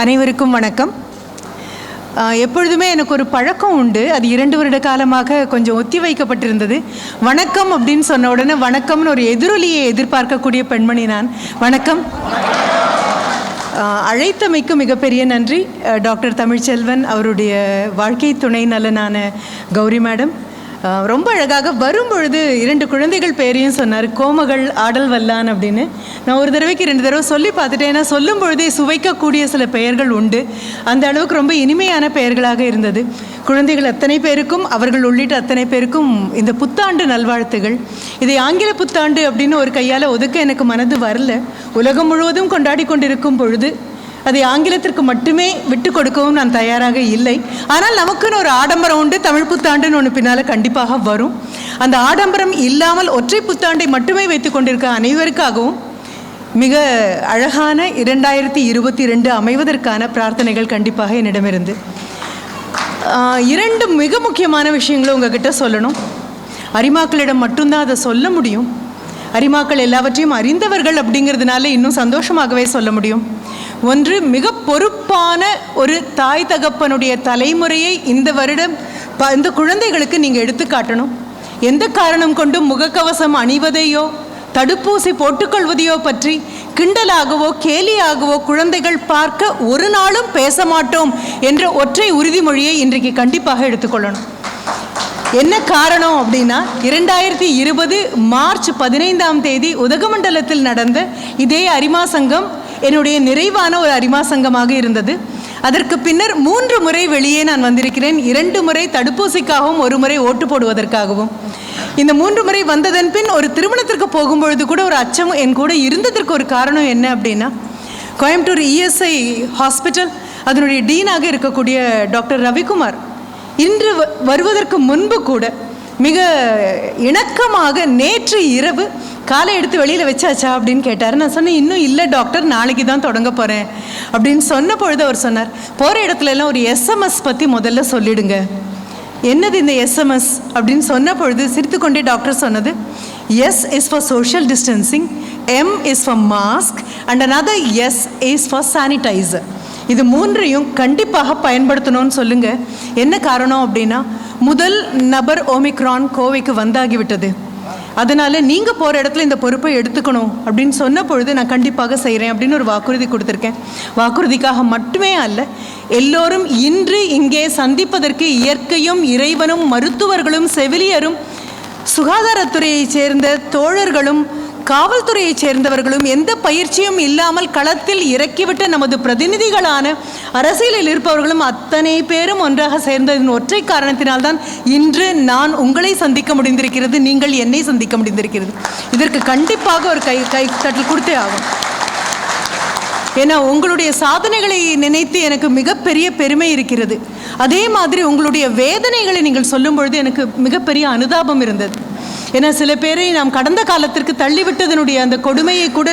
அனைவருக்கும் வணக்கம். எப்பொழுதுமே எனக்கு ஒரு பழக்கம் உண்டு. அது 2 வருட காலமாக கொஞ்சம் ஒத்தி வைக்கப்பட்டிருந்தது. வணக்கம் அப்படின்னு சொன்ன உடனே வணக்கம்னு ஒரு எதிரொலியை எதிர்பார்க்கக்கூடிய பெண்மணி நான். வணக்கம். அழைத்தமைக்கு மிகப்பெரிய நன்றி. டாக்டர் தமிழ்ச்செல்வன் அவருடைய வாழ்க்கை துணை நலனான கௌரி மேடம் ரொம்ப அழகாக வரும்பொழுது 2 குழந்தைகள் பேரையும் சொன்னார். கோமகள் ஆடல் வல்லான் அப்படின்னு. நான் ஒரு தடவைக்கு 2 தடவை சொல்லி பார்த்துட்டேன். ஏன்னா சொல்லும் பொழுதே சுவைக்கக்கூடிய சில பெயர்கள் உண்டு. அந்த அளவுக்கு ரொம்ப இனிமையான பெயர்களாக இருந்தது. குழந்தைகள் அத்தனை பேருக்கும், அவர்கள் உள்ளிட்ட அத்தனை பேருக்கும் இந்த புத்தாண்டு நல்வாழ்த்துகள். இதை ஆங்கில புத்தாண்டு அப்படின்னு ஒரு கையால் ஒதுக்க எனக்கு மனது வரல. உலகம் முழுவதும் கொண்டாடி கொண்டிருக்கும் பொழுது அதை ஆங்கிலத்திற்கு மட்டுமே விட்டு கொடுக்கவும் நான் தயாராக இல்லை. ஆனால் நமக்குன்னு ஒரு ஆடம்பரம் உண்டு. தமிழ் புத்தாண்டுன்னு ஒன்று பின்னால் கண்டிப்பாக வரும். அந்த ஆடம்பரம் இல்லாமல் ஒற்றை புத்தாண்டை மட்டுமே வைத்து கொண்டிருக்க அனைவருக்காகவும் மிக அழகான 2022 அமைவதற்கான பிரார்த்தனைகள் கண்டிப்பாக என்னிடமிருந்து. 2 மிக முக்கியமான விஷயங்களும் உங்ககிட்ட சொல்லணும். அரிமாக்களிடம் மட்டும்தான் அதை சொல்ல முடியும். அரிமாக்கள் எல்லாவற்றையும் அறிந்தவர்கள் அப்படிங்கிறதுனால இன்னும் சந்தோஷமாகவே சொல்ல முடியும். ஒன்று, மிக பொறுப்பான ஒரு தாய் தகப்பனுடைய தலைமுறையை இந்த வருடம் இந்த குழந்தைகளுக்கு நீங்கள் எடுத்து காட்டணும். எந்த காரணம் கொண்டும் முகக்கவசம் அணிவதையோ தடுப்பூசி போட்டுக்கொள்வதையோ பற்றி கிண்டலாகவோ கேலியாகவோ குழந்தைகள் பார்க்க ஒரு நாளும் பேச மாட்டோம் என்ற ஒற்றை உறுதிமொழியை இன்றைக்கு கண்டிப்பாக எடுத்துக்கொள்ளணும். என்ன காரணம் அப்படின்னா, 2020 மார்ச் 15ஆம் தேதி உதகமண்டலத்தில் நடந்த இதே அரிமா சங்கம் என்னுடைய நிறைவான ஒரு அரிமா சங்கமாக இருந்தது. அதற்கு பின்னர் 3 முறை வெளியே நான் வந்திருக்கிறேன். 2 முறை தடுப்பூசிக்காகவும் 1 முறை ஓட்டு போடுவதற்காகவும். இந்த 3 முறை வந்ததன் பின் ஒரு திருமணத்திற்கு போகும்பொழுது கூட ஒரு அச்சம் என் கூட இருந்ததற்கு ஒரு காரணம் என்ன அப்படின்னா, கோயம்புத்தூர் ESI ஹாஸ்பிட்டல் அதனுடைய டீனாக இருக்கக்கூடிய டாக்டர் ரவிக்குமார் இன்று வருவதற்கு முன்பு கூட மிக இணக்கமாக நேற்று இரவு காலை எடுத்து வெளியில் வச்சாச்சா அப்படின்னு கேட்டார். நான் சொன்னேன், இன்னும் இல்லை டாக்டர், நாளைக்கு தான் தொடங்க போகிறேன் அப்படின்னு சொன்ன பொழுது அவர் சொன்னார், போகிற இடத்துல எல்லாம் ஒரு SMS பற்றி முதல்ல சொல்லிடுங்க. என்னது இந்த SMS அப்படின்னு சொன்ன பொழுது சிரித்துக்கொண்டே டாக்டர் சொன்னது, S is for social distancing, M is for mask and another S is for sanitizer. இது 3ஐயும் கண்டிப்பாக பயன்படுத்தணும்னு சொல்லுங்க. என்ன காரணம் அப்படின்னா, முதல் நபர் ஓமிக்ரான் கோவைக்கு வந்தாகிவிட்டது. அதனால் நீங்கள் போகிற இடத்துல இந்த பொறுப்பை எடுத்துக்கணும் அப்படின்னு சொன்ன பொழுது நான் கண்டிப்பாக செய்கிறேன் அப்படின்னு ஒரு வாக்குறுதி கொடுத்துருக்கேன். வாக்குறுதிக்காக மட்டுமே அல்ல, எல்லோரும் இன்று இங்கே சந்திப்பதற்கு இயற்கையும் இறைவனும் மருத்துவர்களும் செவிலியரும் சுகாதாரத்துறையைச் சேர்ந்த தோழர்களும் காவல்துறையைச் சேர்ந்தவர்களும் எந்த பயிற்சியும் இல்லாமல் களத்தில் இறக்கிவிட்ட நமது பிரதிநிதிகளான அரசியலில் இருப்பவர்களும் அத்தனை பேரும் ஒன்றாக சேர்ந்ததின் ஒற்றை காரணத்தினால்தான் இன்று நான் உங்களை சந்திக்க முடிந்திருக்கிறது, நீங்கள் என்னை சந்திக்க முடிந்திருக்கிறது. இதற்கு கண்டிப்பாக ஒரு கை தட்டல் கொடுத்தே ஆகும். ஏன்னா உங்களுடைய சாதனைகளை நினைத்து எனக்கு மிகப்பெரிய பெருமை இருக்கிறது. அதே மாதிரி உங்களுடைய வேதனைகளை நீங்கள் சொல்லும் பொழுது எனக்கு மிகப்பெரிய அனுதாபம் இருந்தது. ஏன்னா சில பேரை நாம் கடந்த காலத்திற்கு தள்ளிவிட்டதனுடைய அந்த கொடுமையை கூட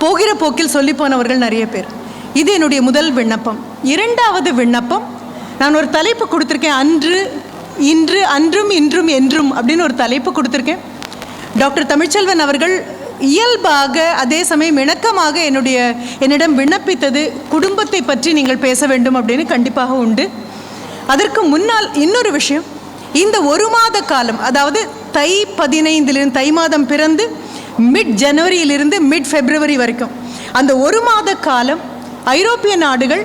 போகிற போக்கில் சொல்லி போனவர்கள் நிறைய பேர். இது என்னுடைய முதல் விண்ணப்பம். 2வது விண்ணப்பம், நான் ஒரு தலைப்பு கொடுத்துருக்கேன், அன்று இன்று அன்றும் இன்றும் என்றும் அப்படின்னு ஒரு தலைப்பு கொடுத்துருக்கேன். டாக்டர் தமிழ்ச்செல்வன் அவர்கள் இயல்பாக அதே சமயம் இணக்கமாக என்னிடம் விண்ணப்பித்தது, குடும்பத்தை பற்றி நீங்கள் பேச வேண்டும் அப்படின்னு கண்டிப்பாக உண்டு. அதற்கு முன்னால் இன்னொரு விஷயம், இந்த 1 மாத காலம், அதாவது தை 15 தை மாதம் பிறந்து மிட் ஜனவரியிலிருந்து மிட் பிப்ரவரி வரைக்கும் அந்த 1 மாத காலம் ஐரோப்பிய நாடுகள்,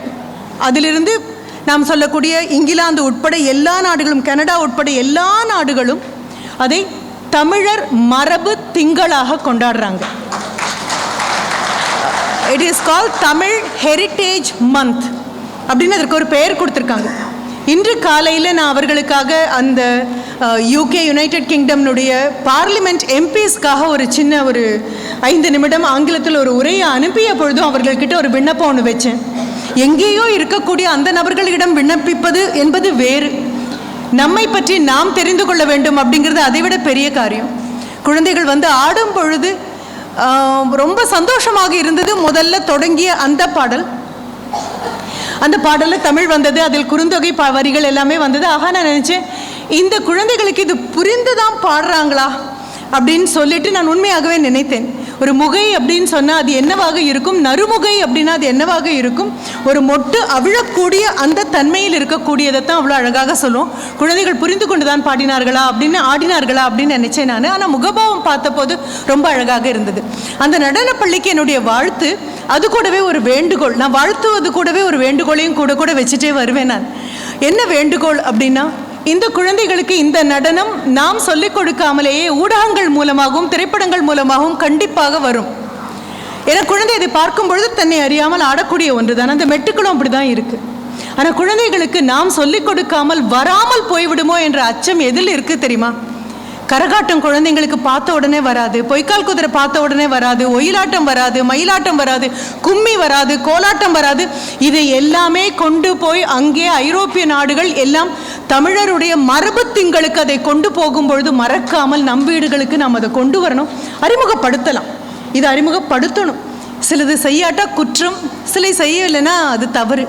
அதிலிருந்து நாம் சொல்லக்கூடிய இங்கிலாந்து உட்பட எல்லா நாடுகளும், கனடா உட்பட எல்லா நாடுகளும் அதை தமிழர் மரபு திங்களாக கொண்டாடுறாங்க. It is called Tamil heritage month அப்படின்னு அதற்கு ஒரு பெயர் கொடுத்துருக்காங்க. இன்று காலையில் நான் அவர்களுக்காக அந்த UK யுனைடெட் கிங்டம்னுடைய பார்லிமெண்ட் MPஸ்க்காக ஒரு சின்ன ஒரு 5 நிமிடம் ஆங்கிலத்தில் ஒரு உரையை அனுப்பிய பொழுதும் அவர்கள்கிட்ட ஒரு விண்ணப்பம் ஒன்று வச்சேன். எங்கேயோ இருக்கக்கூடிய அந்த நபர்களிடம் விண்ணப்பிப்பது என்பது வேறு, நம்மை பற்றி நாம் தெரிந்து கொள்ள வேண்டும் அப்படிங்கிறது அதைவிட பெரிய காரியம். குழந்தைகள் வந்து ஆடும் பொழுது ரொம்ப சந்தோஷமாக இருந்தது. முதல்ல தொடங்கிய அந்த பாடலில் தமிழ் வந்தது, அதில் குறுந்தொகை வரிகள் எல்லாமே வந்தது. ஆக நான் நினச்சேன், இந்த குழந்தைகளுக்கு இது புரிந்து தான் பாடுறாங்களா அப்படின்னு சொல்லிட்டு நான் உண்மையாகவே நினைத்தேன். ஒரு முகை அப்படின்னு சொன்னால் அது என்னவாக இருக்கும், நறுமுகை அப்படின்னா அது என்னவாக இருக்கும், ஒரு மொட்டு அவிழக்கூடிய அந்த தன்மையில் இருக்கக்கூடியதை தான் அவ்வளோ அழகாக சொல்லுவோம். குழந்தைகள் புரிந்து கொண்டு தான் பாடினார்களா அப்படின்னு ஆடினார்களா அப்படின்னு நினச்சேன் நான். ஆனால் முகபாவம் பார்த்தபோது ரொம்ப அழகாக இருந்தது. அந்த நடன பள்ளிக்கு என்னுடைய வாழ்த்து, அது கூடவே ஒரு வேண்டுகோள். நான் வாழ்த்துவது கூடவே ஒரு வேண்டுகோளையும் கூட கூட வச்சுட்டே வருவேன். நான் என்ன வேண்டுகோள் அப்படின்னா, இந்த குழந்தைகளுக்கு இந்த நடனம் நாம் சொல்லிக் கொடுக்காமலேயே ஊடகங்கள் மூலமாகவும் திரைப்படங்கள் மூலமாகவும் கண்டிப்பாக வரும். ஏன்னா குழந்தை இதை பார்க்கும் பொழுது தன்னை அறியாமல் ஆடக்கூடிய ஒன்று தான். அந்த மெட்டுக்களும் அப்படி தான் இருக்குது. ஆனால் குழந்தைகளுக்கு நாம் சொல்லிக் கொடுக்காமல் வராமல் போய்விடுமோ என்ற அச்சம் எதில் இருக்குது தெரியுமா? கரகாட்டம் குழந்தைங்களுக்கு பார்த்த உடனே வராது, பொய்க்கால் குதிரை பார்த்த உடனே வராது, ஒயிலாட்டம் வராது, மயிலாட்டம் வராது, கும்மி வராது, கோலாட்டம் வராது. இதை எல்லாமே கொண்டு போய் அங்கே ஐரோப்பிய நாடுகள் எல்லாம் தமிழருடைய மரபு திங்களுக்கு அதை கொண்டு போகும்பொழுது மறக்காமல் நம் வீடுகளுக்கு நாம் அதை கொண்டு வரணும், அறிமுகப்படுத்தலாம். இதை அறிமுகப்படுத்தணும். சிலது செய்யாட்டா குற்றம், சிலை செய்யலைன்னா அது தவறு.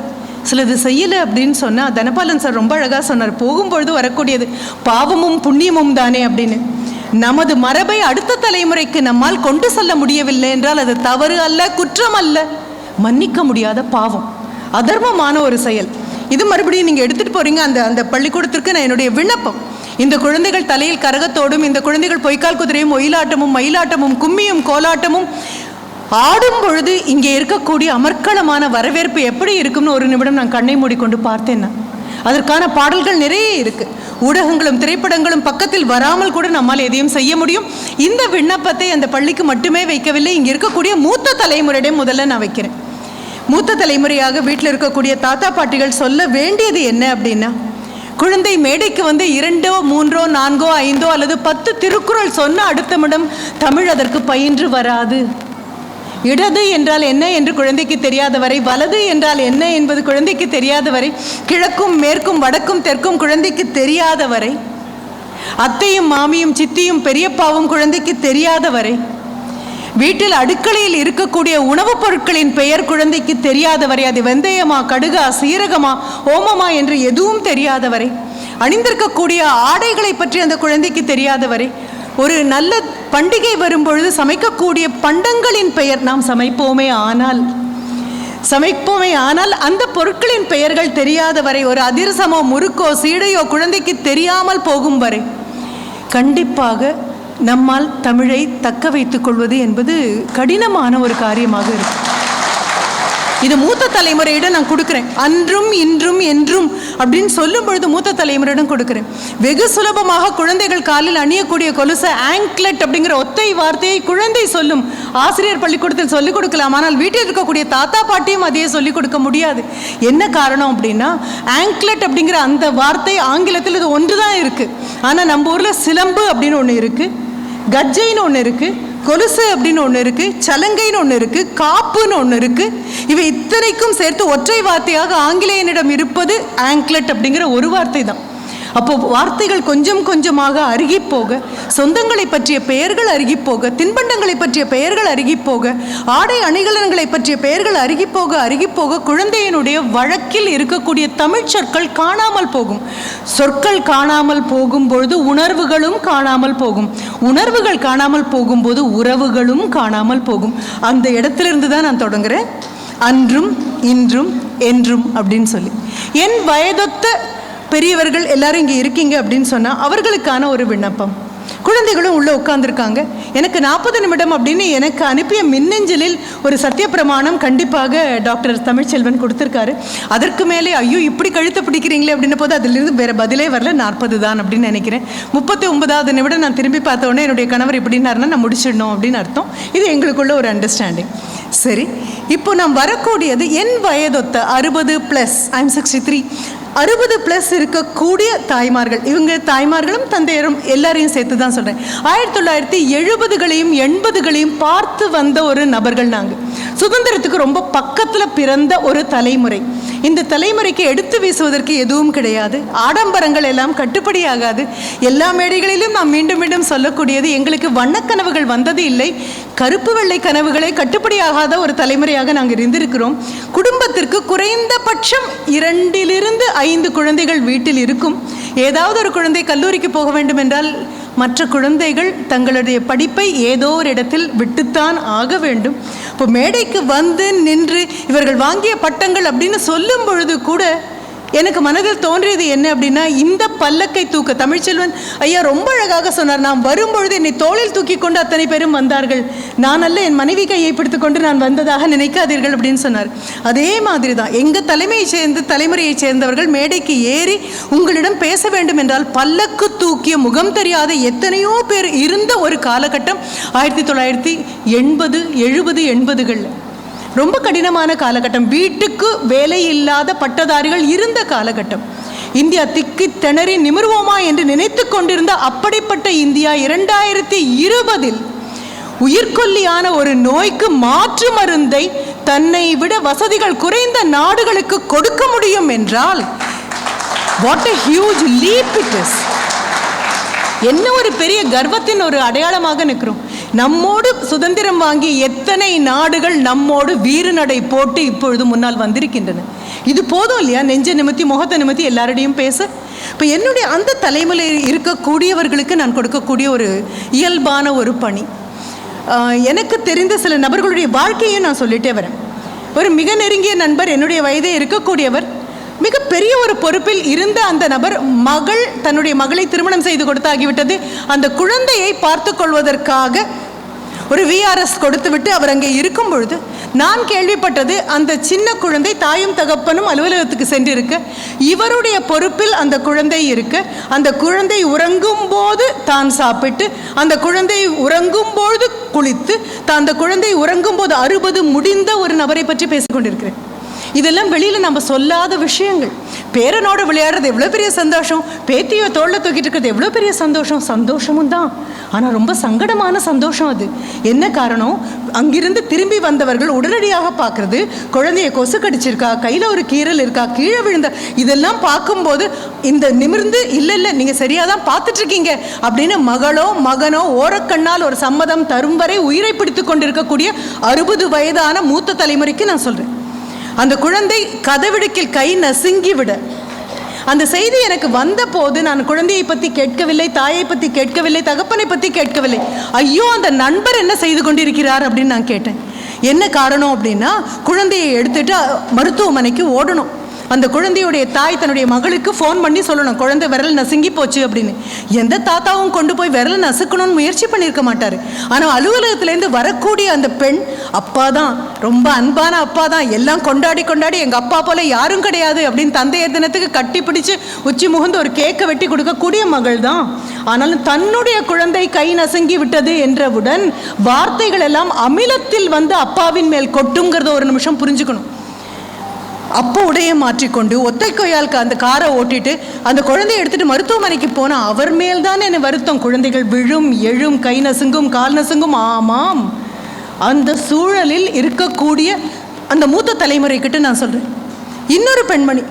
சிலது செய்யலை அப்படின்னு சொன்னால், தனபாலன் சார் ரொம்ப அழகாக சொன்னார், போகும்பொழுது வரக்கூடியது பாவமும் புண்ணியமும் தானே அப்படின்னு. நமது மரபை அடுத்த தலைமுறைக்கு நம்மால் கொண்டு செல்ல முடியவில்லை என்றால் அது தவறு அல்ல, குற்றம் அல்ல, மன்னிக்க முடியாத பாவம், அதர்மமான ஒரு செயல். இது மறுபடியும் நீங்கள் எடுத்துகிட்டு போகிறீங்க அந்த பள்ளிக்கூடத்திற்கு. நான் என்னுடைய விண்ணப்பம், இந்த குழந்தைகள் தலையில் கரகத்தோடும், இந்த குழந்தைகள் பொய்க்கால் குதிரையும் ஒயிலாட்டமும் மயிலாட்டமும் கும்மியும் கோலாட்டமும் ஆடும் பொழுது இங்கே இருக்கக்கூடிய அமர்க்களமான வரவேற்பு எப்படி இருக்கும்னு ஒரு நிமிடம் நான் கண்ணை மூடிக்கொண்டு பார்த்தேன். அதற்கான பாடல்கள் நிறைய இருக்கு. ஊடகங்களும் திரைப்படங்களும் பக்கத்தில் வராமல் கூட நம்மால் எதையும் செய்ய முடியும். இந்த விண்ணப்பத்தை அந்த பள்ளிக்கு மட்டுமே வைக்கவில்லை, இங்கே இருக்கக்கூடிய மூத்த தலைமுறையிடம் முதல்ல நான் வைக்கிறேன். மூத்த தலைமுறையாக வீட்டில் இருக்கக்கூடிய தாத்தா பாட்டிகள் சொல்ல வேண்டியது என்ன அப்படின்னா, குழந்தை மேடைக்கு வந்து 2, 3, 4, 5 அல்லது 10 திருக்குறள் சொன்ன அடுத்த நிமிடம் தமிழ் அதற்கு பயின்று வராது. இடது என்றால் என்ன என்று குழந்தைக்கு தெரியாத வரை, வலது என்றால் என்ன என்பது குழந்தைக்கு தெரியாத வரை, கிழக்கும் மேற்கும் வடக்கும் தெற்கும் குழந்தைக்கு தெரியாத வரை, அத்தையும் மாமியும் சித்தியும் பெரியப்பாவும் குழந்தைக்கு தெரியாத வரை, வீட்டில் அடுக்கலையில் இருக்கக்கூடிய உணவுப் பொருட்களின் பெயர் குழந்தைக்கு தெரியாத வரை, அது வெந்தயமா கடுகா சீரகமா ஓமமா என்று எதுவும் தெரியாத வரை, அணிந்திருக்கக்கூடிய ஆடைகளை பற்றி அந்த குழந்தைக்கு தெரியாத வரை, ஒரு நல்ல பண்டிகை வரும்பொழுது சமைக்கக்கூடிய பண்டங்களின் பெயர் நாம் சமைப்போமே ஆனால் அந்த பொருட்களின் பெயர்கள் தெரியாத வரை, ஒரு அதிரசமோ முறுக்கோ சீடையோ குழந்தைக்கு தெரியாமல் போகும் வரை கண்டிப்பாக நம்மால் தமிழை தக்க வைத்துக் கொள்வது என்பது கடினமான ஒரு காரியமாக இருக்கும். இது மூத்த தலைமுறையிடம் நான் கொடுக்குறேன். அன்றும் இன்றும் என்றும் அப்படின்னு சொல்லும் பொழுது மூத்த தலைமுறையிடம் கொடுக்குறேன். வெகு சுலபமாக குழந்தைகள் காலில் அணியக்கூடிய கொலுசை ஆங்க்லெட் அப்படிங்கிற ஒத்தை வார்த்தையை குழந்தை சொல்லும். ஆசிரியர் பள்ளிக்கூடத்தில் சொல்லிக் கொடுக்கலாம், ஆனால் வீட்டில் இருக்கக்கூடிய தாத்தா பாட்டியும் அதையே சொல்லிக் கொடுக்க முடியாது. என்ன காரணம் அப்படின்னா, ஆங்க்லெட் அப்படிங்கிற அந்த வார்த்தை ஆங்கிலத்தில் இது ஒன்று தான் இருக்குது. ஆனால் நம்ம ஊரில் சிலம்பு அப்படின்னு ஒன்று இருக்குது, கஜ்ஜைன்னு ஒன்று இருக்குது, கொலுசு அப்படின்னு ஒன்று இருக்குது, சலங்கைன்னு ஒன்று இருக்குது, காப்புன்னு ஒன்று இருக்குது. இவை இத்தனைக்கும் சேர்த்து ஒற்றை வார்த்தையாக ஆங்கிலேயனிடம் இருப்பது ஆங்க்லெட் அப்படிங்கிற ஒரு வார்த்தை தான். அப்போ வார்த்தைகள் கொஞ்சம் கொஞ்சமாக அருகி போக, சொந்தங்களை பற்றிய பெயர்கள் அருகி போக, தின்பண்டங்களை பற்றிய பெயர்கள் அருகி போக, ஆடை அணிகலன்களை பற்றிய பெயர்கள் அருகி போக குழந்தையினுடைய வழக்கில் இருக்கக்கூடிய தமிழ் சொற்கள் காணாமல் போகும். சொற்கள் காணாமல் போகும் பொழுது உணர்வுகளும் காணாமல் போகும். உணர்வுகள் காணாமல் போகும்போது உறவுகளும் காணாமல் போகும். அந்த இடத்திலிருந்து தான் நான் தொடங்குறேன். அன்றும் இன்றும் என்றும் அப்படின்னு சொல்லி, என் வயதொத்த பெரியவர்கள் எல்லாரும் இங்கே இருக்கீங்க அப்படின்னு சொன்னால் அவர்களுக்கான ஒரு விண்ணப்பம். குழந்தைகளும் உள்ளே உட்காந்துருக்காங்க. எனக்கு 40 நிமிடம் அப்படின்னு எனக்கு அனுப்பிய மின்னஞ்சலில் ஒரு சத்திய பிரமாணம் கண்டிப்பாக டாக்டர் தமிழ்ச்செல்வன் கொடுத்துருக்காரு. அதற்கு மேலே ஐயோ இப்படி கழுத்தை பிடிக்கிறீங்களே அப்படின்ன போது அதிலிருந்து வேறு பதிலே வரல. 40 தான் அப்படின்னு நினைக்கிறேன். 39வது நிமிடம் நான் திரும்பி பார்த்த உடனே என்னுடைய கணவர் இப்படின்னாருன்னா நான் முடிச்சிடணும் அப்படின்னு அர்த்தம். இது எங்களுக்குள்ள ஒரு அண்டர்ஸ்டாண்டிங். சரி, இப்போ நாம் வரக்கூடியது என் வயதொத்த 60+, ஐ எம் 63, 60+ இருக்கக்கூடிய தாய்மார்கள். இவங்க தாய்மார்களும் தந்தையரும் எல்லாரையும் சேர்த்து தான் சொல்கிறேன். 1970களையும் 80களையும் பார்த்து வந்த ஒரு நபர்கள் நாங்கள். சுதந்திரத்துக்கு ரொம்ப பக்கத்தில் பிறந்த ஒரு தலைமுறை. இந்த தலைமுறைக்கு எடுத்து வீசுவதற்கு எதுவும் கிடையாது. ஆடம்பரங்கள் எல்லாம் கட்டுப்படியாகாது. எல்லா மேடைகளிலும் நாம் மீண்டும் மீண்டும் சொல்லக்கூடியது, எங்களுக்கு வண்ணக்கனவுகள் வந்தது இல்லை, கருப்பு வெள்ளை கனவுகளை கட்டுப்படியாகாத ஒரு தலைமுறையாக நாங்கள் இருந்திருக்கிறோம். குடும்பத்திற்கு குறைந்தபட்சம் 2 to 5 குழந்தைகள் வீட்டில் இருக்கும். ஏதாவது ஒரு குழந்தை கல்லூரிக்கு போக வேண்டும் என்றால் மற்ற குழந்தைகள் தங்களுடைய படிப்பை ஏதோ ஒரு இடத்தில் விட்டுத்தான் ஆக வேண்டும். இப்போ மேடைக்கு வந்து நின்று இவர்கள் வாங்கிய பட்டங்கள் அப்படின்னு சொல்லும் பொழுது கூட எனக்கு மனதில் தோன்றியது என்ன அப்படின்னா, இந்த பல்லக்கை தூக்க தமிழ்ச்செல்வன் ஐயா ரொம்ப அழகாக சொன்னார். நான் வரும்பொழுது என்னை தோளில் தூக்கி கொண்டு அத்தனை பேரும் வந்தார்கள், நான் அல்ல என் மனைவி கையை பிடித்து கொண்டு நான் வந்ததாக நினைக்காதீர்கள் அப்படின்னு சொன்னார். அதே மாதிரி தான் எங்கள் தலைமுறையைச் சேர்ந்தவர்கள் மேடைக்கு ஏறி உங்களிடம் பேச வேண்டும் என்றால் பல்லக்கு தூக்கிய முகம் தெரியாத எத்தனையோ பேர் இருந்த ஒரு காலகட்டம் 1980, 70, 80களில் ரொம்ப கடினமான காலகட்டம். வீட்டுக்கு வேலை இல்லாத பட்டதாரிகள் இருந்த காலகட்டம். இந்தியா திக்கி திணறி நிமிர்வோமா என்று நினைத்து கொண்டிருந்த அப்படிப்பட்ட இந்தியா 2020 உயிர்கொல்லியான ஒரு நோய்க்கு மாற்று மருந்தை தன்னை விட வசதிகள் குறைந்த நாடுகளுக்கு கொடுக்க முடியும் என்றால் what a huge leap it is. என்ன ஒரு பெரிய கர்வத்தின் ஒரு அடையாளமாக நிற்கிறோம். நம்மோடு சுதந்திரம் வாங்கி எத்தனை நாடுகள் நம்மோடு வீறுநடை போட்டு இப்பொழுது முன்னால் வந்திருக்கின்றன. இது போதும் இல்லையா? நெஞ்ச நிமித்தி முகத்தை நிமித்தி எல்லாரிடையும் பேச. இப்போ என்னுடைய அந்த தலைமுறையில் இருக்கக்கூடியவர்களுக்கு நான் கொடுக்கக்கூடிய ஒரு இயல்பான ஒரு பணி, எனக்கு தெரிந்த சில நபர்களுடைய வாழ்க்கையை நான் சொல்லிட்டே வரேன். ஒரு மிக நெருங்கிய நண்பர், என்னுடைய வயதே இருக்கக்கூடியவர், மிகப்பெரிய ஒரு பொறுப்பில் இருந்த அந்த நபர் தன்னுடைய மகளை திருமணம் செய்து கொடுத்தாகிவிட்டது. அந்த குழந்தையை பார்த்து கொள்வதற்காக ஒரு VRS கொடுத்து விட்டு அவர் அங்கே இருக்கும் பொழுது நான் கேள்விப்பட்டது, அந்த சின்ன குழந்தை தாயும் தகப்பனும் அலுவலகத்துக்கு சென்றிருக்க, இவருடைய பொறுப்பில் அந்த குழந்தை இருக்க, அந்த குழந்தை உறங்கும் போது தான் சாப்பிட்டு, அந்த குழந்தை உறங்கும் பொழுது குளித்து, அந்த குழந்தை உறங்கும் போது 60 முடிந்த ஒரு நபரை பற்றி பேசிக்கொண்டிருக்கிறேன். இதெல்லாம் வெளியில் நம்ம சொல்லாத விஷயங்கள். பேரனோட விளையாடுறது எவ்வளோ பெரிய சந்தோஷம், பேத்தியை தோளில் தூக்கிட்டு இருக்கிறது எவ்வளோ பெரிய சந்தோஷமும் தான். ஆனால் ரொம்ப சங்கடமான சந்தோஷம் அது. என்ன காரணம்? அங்கிருந்து திரும்பி வந்தவர்கள் உடனடியாக பார்க்குறது, குழந்தைய கொசு கடிச்சிருக்கா, கையில் ஒரு கீறல் இருக்கா, கீழே விழுந்த, இதெல்லாம் பார்க்கும்போது இந்த நிமிர்ந்து இல்லை நீங்கள் சரியாக தான் பார்த்துட்ருக்கீங்க அப்படின்னு மகனோ ஓரக்கண்ணால் ஒரு சம்மதம் தரும் வரை உயிரை பிடித்து கொண்டிருக்கக்கூடிய 60 வயதான மூத்த தலைமுறைக்கு நான் சொல்கிறேன். அந்த குழந்தை கதவிடுக்கில் கை நசுங்கி விட, அந்த செய்தி எனக்கு வந்த போது நான் குழந்தையை பற்றி கேட்கவில்லை, தாயை பற்றி கேட்கவில்லை, தகப்பனை பற்றி கேட்கவில்லை. ஐயோ, அந்த நண்பர் என்ன செய்து கொண்டிருக்கிறார் அப்படின்னு நான் கேட்டேன். என்ன காரணம் அப்படின்னா, குழந்தையை எடுத்துட்டு மருத்துவமனைக்கு ஓடணும். அந்த குழந்தையுடைய தாய் தன்னுடைய மகளுக்கு ஃபோன் பண்ணி சொல்லணும், குழந்தை விரல் நசுங்கி போச்சு அப்படின்னு. எந்த தாத்தாவும் கொண்டு போய் விரல் நசுக்கணும்னு முயற்சி பண்ணியிருக்க மாட்டார். ஆனால் அலுவலகத்திலேருந்து வரக்கூடிய அந்த பெண், அப்பா தான், ரொம்ப அன்பான அப்பா தான், எல்லாம் கொண்டாடி எங்கள் அப்பா போல யாரும் கிடையாது அப்படின்னு தந்தையர் தினத்துக்கு கட்டி பிடிச்சு உச்சி முகந்து ஒரு கேக்கை வெட்டி கொடுக்கக்கூடிய மகள் தான். ஆனாலும் தன்னுடைய குழந்தை கை நசுங்கி விட்டது என்றவுடன் வார்த்தைகள் எல்லாம் அமிலத்தில் வந்து அப்பாவின் மேல் கொட்டுங்கிறத ஒரு நிமிஷம் புரிஞ்சுக்கணும். அப்போ உடைய மாற்றிக்கொண்டு ஒத்தை கொய்யாளுக்கு அந்த காரை ஓட்டிட்டு அந்த குழந்தையை எடுத்துகிட்டு மருத்துவமனைக்கு போனால் அவர் மேல் தான் என்ன வருத்தம். குழந்தைகள் விழும் எழும், கை நசுங்கும், கால் நசுங்கும். ஆமாம், அந்த சூழலில் இருக்கக்கூடிய அந்த மூத்த தலைமுறைக்கிட்ட நான் சொல்கிறேன். இன்னொரு பெண்மணி,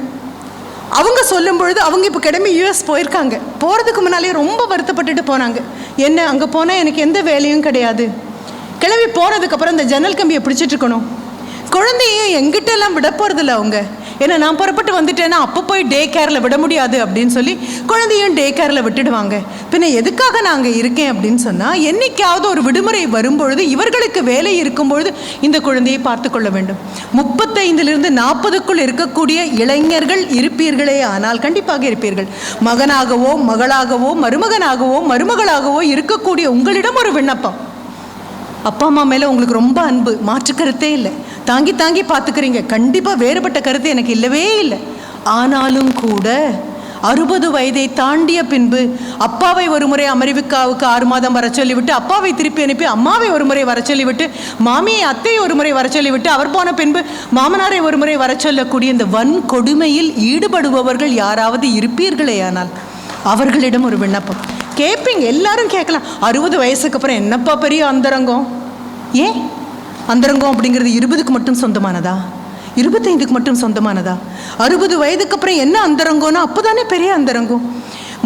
அவங்க சொல்லும் பொழுது அவங்க இப்போ கிளம்பி US போயிருக்காங்க. போகிறதுக்கு முன்னாலே ரொம்ப வருத்தப்பட்டுட்டு போனாங்க. என்ன, அங்கே போனால் எனக்கு எந்த வேலையும் கிடையாது. கிளம்பி போகிறதுக்கப்புறம் இந்த ஜன்னல் கம்பியை பிடிச்சிட்டு இருக்கணும். குழந்தையும் எங்கிட்டெல்லாம் விட போகிறதில்ல அவங்க. ஏன்னா நான் புறப்பட்டு வந்துட்டேன்னா அப்போ போய் டே கேரில் விட முடியாது அப்படின்னு சொல்லி குழந்தையும் டே கேரில் விட்டுடுவாங்க. பின்ன எதுக்காக நான் அங்கே இருக்கேன் அப்படின்னு சொன்னால், என்னைக்காவது ஒரு விடுமுறை வரும்பொழுது இவர்களுக்கு வேலை இருக்கும்பொழுது இந்த குழந்தையை பார்த்து கொள்ள வேண்டும். 35லிருந்து 40க்குள் இருக்கக்கூடிய இளைஞர்கள் இருப்பீர்களே ஆனால் கண்டிப்பாக இருப்பீர்கள். மகனாகவோ மகளாகவோ மருமகனாகவோ மருமகளாகவோ இருக்கக்கூடிய உங்களிடம் ஒரு விண்ணப்பம். அப்பா அம்மா மேலே உங்களுக்கு ரொம்ப அன்பு, மாற்று கருத்தே இல்லை, தாங்கி பார்த்துக்கிறீங்க, கண்டிப்பாக வேறுபட்ட கருத்து எனக்கு இல்லவே இல்லை. ஆனாலும் கூட 60 வயதை தாண்டிய பின்பு அப்பாவை ஒரு முறை அமெரிக்காவுக்கு 6 மாதம் வர சொல்லிவிட்டு, அப்பாவை திருப்பி அனுப்பி அம்மாவை ஒரு முறை வர சொல்லிவிட்டு, மாமியை அத்தையை ஒரு முறை வர சொல்லிவிட்டு, அவர் போன பின்பு மாமனாரை ஒரு முறை வர சொல்லக்கூடிய இந்த வன்கொடுமையில் ஈடுபடுபவர்கள் யாராவது இருப்பீர்களே ஆனால் அவர்களிடம் ஒரு விண்ணப்பம் கேட்பீங்க. எல்லாரும் கேட்கலாம், 60 வயசுக்கு அப்புறம் என்னப்பா பெரிய அந்தரங்கம்? ஏன் அந்தரங்கம் அப்படிங்கிறது 20க்கு மட்டும் சொந்தமானதா? 25க்கு மட்டும் சொந்தமானதா? 60 வயதுக்கு அப்புறம் என்ன அந்தரங்கம்னா அப்போ தானே பெரிய அந்தரங்கம்.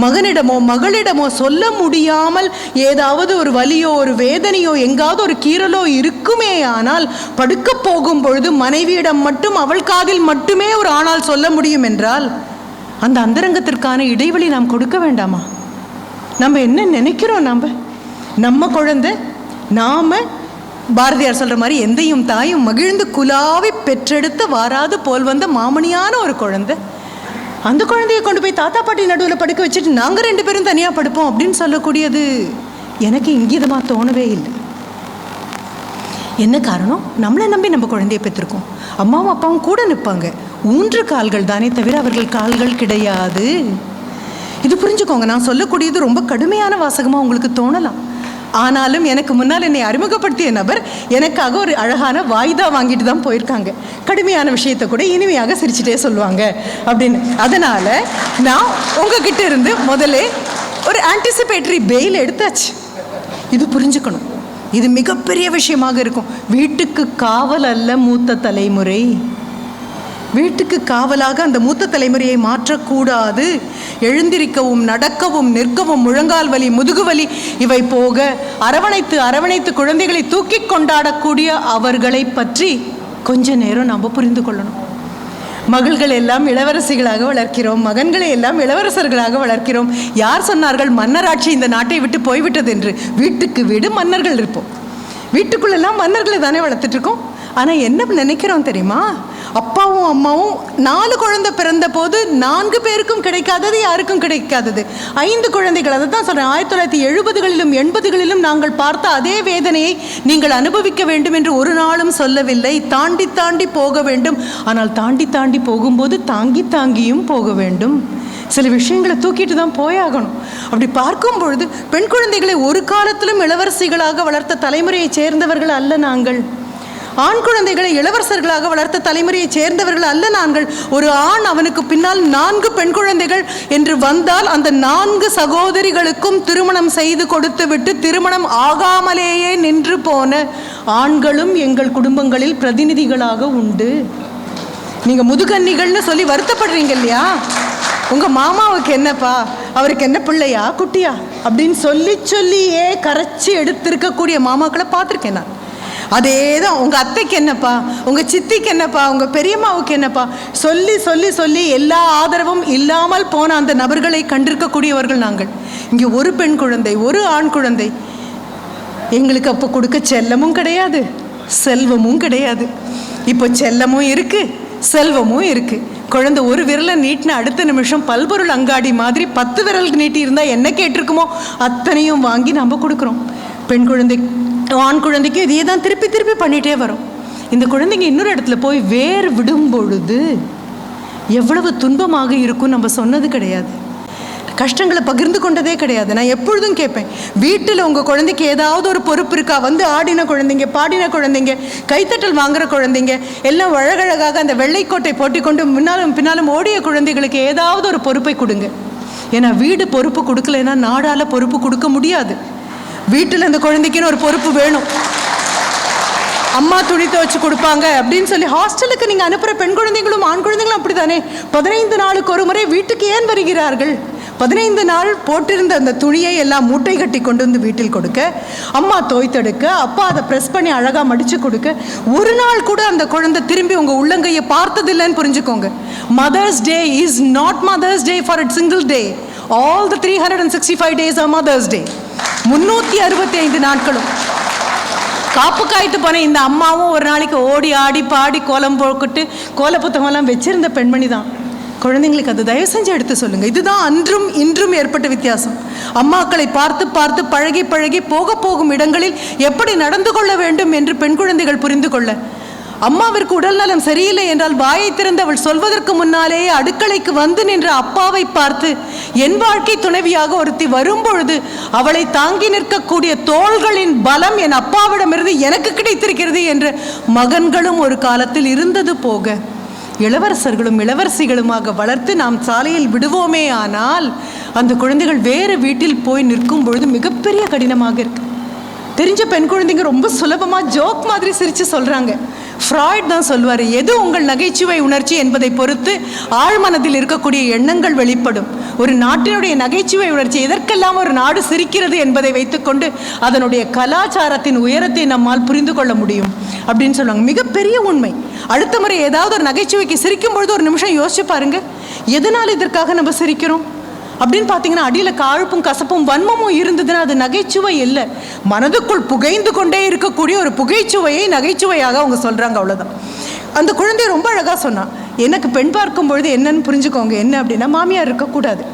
மகனிடமோ மகளிடமோ சொல்ல முடியாமல் ஏதாவது ஒரு வலியோ ஒரு வேதனையோ எங்காவது ஒரு கீறலோ இருக்குமே ஆனால் படுக்க போகும் பொழுது மனைவியிடம் மட்டும் அவள் காதில் மட்டுமே ஒரு ஆணால் சொல்ல முடியும் என்றால் அந்த அந்தரங்கத்திற்கான இடைவெளி நாம் கொடுக்க வேண்டாமா? நம்ம என்ன நினைக்கிறோம்? நம்ம குழந்தை, நாம் பாரதியார் சொல்கிற மாதிரி எந்தையும் தாயும் மகிழ்ந்து குலாவி பெற்றெடுத்து வாராது போல் வந்த மாமணியான ஒரு குழந்தை. அந்த குழந்தைய கொண்டு போய் தாத்தா பாட்டி நடுவில் படுக்க வச்சுட்டு நாங்கள் 2 பேரும் தனியாக படுப்போம் அப்படின்னு சொல்லக்கூடியது எனக்கு இங்கீதமாக தோணவே இல்லை. என்ன காரணம்? நம்மளை நம்பி நம்ம குழந்தைய பெற்றிருக்கோம். அம்மாவும் அப்பாவும் கூட நிற்பாங்க. 3 கால்கள் தானே தவிர அவர்கள் கால்கள் கிடையாது. இது புரிஞ்சுக்கோங்க. நான் சொல்லக்கூடியது ரொம்ப கடுமையான வாசகமாக உங்களுக்கு தோணலாம். ஆனாலும் எனக்கு முன்னால் என்னை அறிமுகப்படுத்திய நபர் எனக்காக ஒரு அழகான வாய்தா வாங்கிட்டு தான் போயிருக்காங்க. கடுமையான விஷயத்தை கூட இனிமையாக சிரிச்சுட்டே சொல்லுவாங்க அப்படின்னு. அதனால் நான் உங்ககிட்ட இருந்து முதல்ல ஒரு ஆன்டிசிபேட்டரி பெயில் எடுத்தாச்சு. இது புரிஞ்சுக்கணும். இது மிகப்பெரிய விஷயமாக இருக்கும். வீட்டுக்கு காவல் அல்ல மூத்த தலைமுறை. வீட்டுக்கு காவலாக அந்த மூத்த தலைமுறையை மாற்றக்கூடாது. எழுந்திருக்கவும் நடக்கவும் நிற்கவும் முழங்கால் வலி முதுகு வலி இவை போக அரவணைத்து அரவணைத்து குழந்தைகளை தூக்கி கொண்டாடக்கூடிய அவர்களை பற்றி கொஞ்ச நேரம் நாம் புரிந்து கொள்ளணும். மகள்கள் எல்லாம் இளவரசிகளாக வளர்க்கிறோம், மகன்களை எல்லாம் இளவரசர்களாக வளர்க்கிறோம். யார் சொன்னார்கள் மன்னராட்சி இந்த நாட்டை விட்டு போய்விட்டது என்று? வீட்டுக்கு வீடு மன்னர்கள் இருப்போம். வீட்டுக்குள்ளெல்லாம் மன்னர்களை தானே வளர்த்துட்டு இருக்கோம். ஆனால் என்ன நினைக்கிறோம் தெரியுமா? அப்பாவும் அம்மாவும் 4 குழந்தை பிறந்த போது 4 பேருக்கும் கிடைக்காதது யாருக்கும் கிடைக்காதது 5 குழந்தைகள். அதை தான் சொல்கிறேன். 1970களிலும் 80களிலும் நாங்கள் பார்த்த அதே வேதனையை நீங்கள் அனுபவிக்க வேண்டும் என்று ஒரு நாளும் சொல்லவில்லை. தாண்டி தாண்டி போக வேண்டும். ஆனால் தாண்டி தாண்டி போகும்போது தாங்கி தாங்கியும் போக வேண்டும். சில விஷயங்களை தூக்கிட்டு தான் போயாகணும். அப்படி பார்க்கும் பொழுது பெண் குழந்தைகளை ஒரு காலத்திலும் இளவரசிகளாக வளர்த்த தலைமுறையை சேர்ந்தவர்கள் அல்ல நாங்கள். ஆண் குழந்தைகளை இளவரசர்களாக வளர்த்த தலைமுறையை சேர்ந்தவர்கள் அல்ல நாங்கள். ஒரு ஆண் அவனுக்கு பின்னால் 4 பெண் குழந்தைகள் என்று வந்தால் அந்த 4 சகோதரிகளுக்கும் திருமணம் செய்து கொடுத்து விட்டு திருமணம் ஆகாமலேயே நின்று போன ஆண்களும் எங்கள் குடும்பங்களில் பிரதிநிதிகளாக உண்டு. நீங்கள் முதுகன்னிகள்னு சொல்லி வருத்தப்படுறீங்க இல்லையா? உங்கள் மாமாவுக்கு என்னப்பா, அவருக்கு என்ன பிள்ளையா குட்டியா அப்படின்னு சொல்லியே கரைச்சி எடுத்திருக்கக்கூடிய மாமாக்களை பார்த்துருக்கேன் நான். அதே தான் உங்கள் அத்தைக்கு என்னப்பா, உங்கள் சித்திக்கு என்னப்பா, உங்கள் பெரியம்மாவுக்கு என்னப்பா சொல்லி எல்லா ஆதரவும் இல்லாமல் போன அந்த நபர்களை கண்டிருக்கக்கூடியவர்கள் நாங்கள். இங்கே ஒரு பெண் குழந்தை, ஒரு ஆண் குழந்தை. எங்களுக்கு அப்போ கொடுக்க செல்லமும் கிடையாது, செல்வமும் கிடையாது. இப்போ செல்லமும் இருக்குது, செல்வமும் இருக்குது. குழந்தை ஒரு விரலை நீட்டின அடுத்த நிமிஷம் பல்பொருள் அங்காடி மாதிரி 10 விரல் நீட்டி இருந்தால் என்ன கேட்டிருக்குமோ அத்தனையும் வாங்கி நம்ம கொடுக்குறோம். பெண் குழந்தை ஆண் குழந்தைக்கு இதே தான் திருப்பி பண்ணிகிட்டே வரும். இந்த குழந்தைங்க இன்னொரு இடத்துல போய் வேர் விடும் பொழுது எவ்வளவு துன்பமாக இருக்கும் நம்ம சொன்னது கிடையாது. கஷ்டங்களை பகிர்ந்து கொண்டதே கிடையாது. நான் எப்பொழுதும் கேட்பேன், வீட்டில் உங்கள் குழந்தைக்கு ஏதாவது ஒரு பொறுப்பு இருக்கா? வந்து ஆடின குழந்தைங்க, பாடின குழந்தைங்க, கைத்தட்டல் வாங்குகிற குழந்தைங்க, எல்லாம் அழகழகாக அந்த வெள்ளைக்கோட்டை போட்டிக்கொண்டு முன்னாலும் பின்னாலும் ஓடிய குழந்தைகளுக்கு ஏதாவது ஒரு பொறுப்பை கொடுங்க. ஏன்னா வீடு பொறுப்பு கொடுக்கலைன்னா நாடால் பொறுப்பு கொடுக்க முடியாது. வீட்டில் அந்த குழந்தைக்குன்னு ஒரு பொறுப்பு வேணும். அம்மா துணி துவைச்சு கொடுப்பாங்க அப்படின்னு சொல்லி ஹாஸ்டலுக்கு நீங்கள் அனுப்புகிற பெண் குழந்தைங்களும் ஆண் குழந்தைங்களும் அப்படி தானே? 15 நாளுக்கு ஒரு முறை வீட்டுக்கு ஏன் வருகிறார்கள்? 15 நாள் போட்டிருந்த அந்த துணியை எல்லாம் மூட்டை கட்டி கொண்டு வந்து வீட்டில் கொடுக்க, அம்மா தோய்த்தெடுக்க, அப்பா அதை ப்ரெஸ் பண்ணி அழகாக மடித்து கொடுக்க, ஒரு நாள் கூட அந்த குழந்தை திரும்பி உங்கள் உள்ளங்கையை பார்த்ததில்லைன்னு புரிஞ்சுக்கோங்க. Mother's day is not mother's day for it single day. All the 365 days are mother's day. 365 நாட்களும் காப்பு காய்த்து போன இந்த அம்மாவும் ஒரு நாளைக்கு ஓடி ஆடி பாடி கோலம் போட்டு கோல புத்தகம்லாம் வச்சிருந்த பெண்மணி தான். குழந்தைங்களுக்கு அது தயவு செஞ்சு எடுத்து சொல்லுங்கள். இதுதான் அன்றும் இன்றும் ஏற்பட்ட வித்தியாசம். அம்மாக்களை பார்த்து பார்த்து பழகி போகும் இடங்களில் எப்படி நடந்து கொள்ள வேண்டும் என்று பெண் குழந்தைகள் புரிந்து கொள்ள. அம்மாவிற்கு உடல்நலம் சரியில்லை என்றால் வாயை திறந்து அவள் சொல்வதற்கு முன்னாலேயே அடுக்கலைக்கு வந்து நின்ற அப்பாவை பார்த்து, என் வாழ்க்கை துணைவியாக ஒருத்தி வரும்பொழுது அவளை தாங்கி நிற்கக்கூடிய தோள்களின் பலம் என் அப்பாவிடமிருந்து எனக்கு கிடைத்திருக்கிறது என்ற மகன்களும் ஒரு காலத்தில் இருந்தது போக, இளவரசர்களும் இளவரசிகளுமாக வளர்த்து நாம் சாலையில் விடுவோமே ஆனால் அந்த குழந்தைகள் வேறு வீட்டில் போய் நிற்கும் பொழுது மிகப்பெரிய கடினமாக இருக்கு. தெரிஞ்ச பெண் குழந்தைங்க ரொம்ப சுலபமாக ஜோக் மாதிரி சிரித்து சொல்கிறாங்க. ஃப்ராய்ட் தான் சொல்வார், எது உங்கள் நகைச்சுவை உணர்ச்சி என்பதை பொறுத்து ஆழ்மனதில் இருக்கக்கூடிய எண்ணங்கள் வெளிப்படும். ஒரு நாட்டினுடைய நகைச்சுவை உணர்ச்சி, எதற்கெல்லாம் ஒரு நாடு சிரிக்கிறது என்பதை வைத்துக்கொண்டு அதனுடைய கலாச்சாரத்தின் உயரத்தை நம்மால் புரிந்து கொள்ள முடியும் அப்படின்னு சொல்லுவாங்க. மிகப்பெரிய உண்மை. அடுத்த முறை ஏதாவது ஒரு நகைச்சுவைக்கு சிரிக்கும் பொழுது ஒரு நிமிஷம் யோசிச்சு பாருங்க, எதனால் இதற்காக நம்ம சிரிக்கிறோம்? அப்படின்னு பார்த்தீங்கன்னா அடியில் காழ்ப்பும் கசப்பும் வன்மமும் இருந்ததுன்னா அது நகைச்சுவை இல்லை, மனதுக்குள் புகைந்து கொண்டே இருக்கக்கூடிய ஒரு புகைச்சுவையை நகைச்சுவையாக அவங்க சொல்கிறாங்க, அவ்வளோதான். அந்த குழந்தை ரொம்ப அழகாக சொன்னான், எனக்கு பெண் பார்க்கும் பொழுது என்னன்னு புரிஞ்சுக்கோங்க, என்ன அப்படின்னா மாமியார் இருக்கக்கூடாது.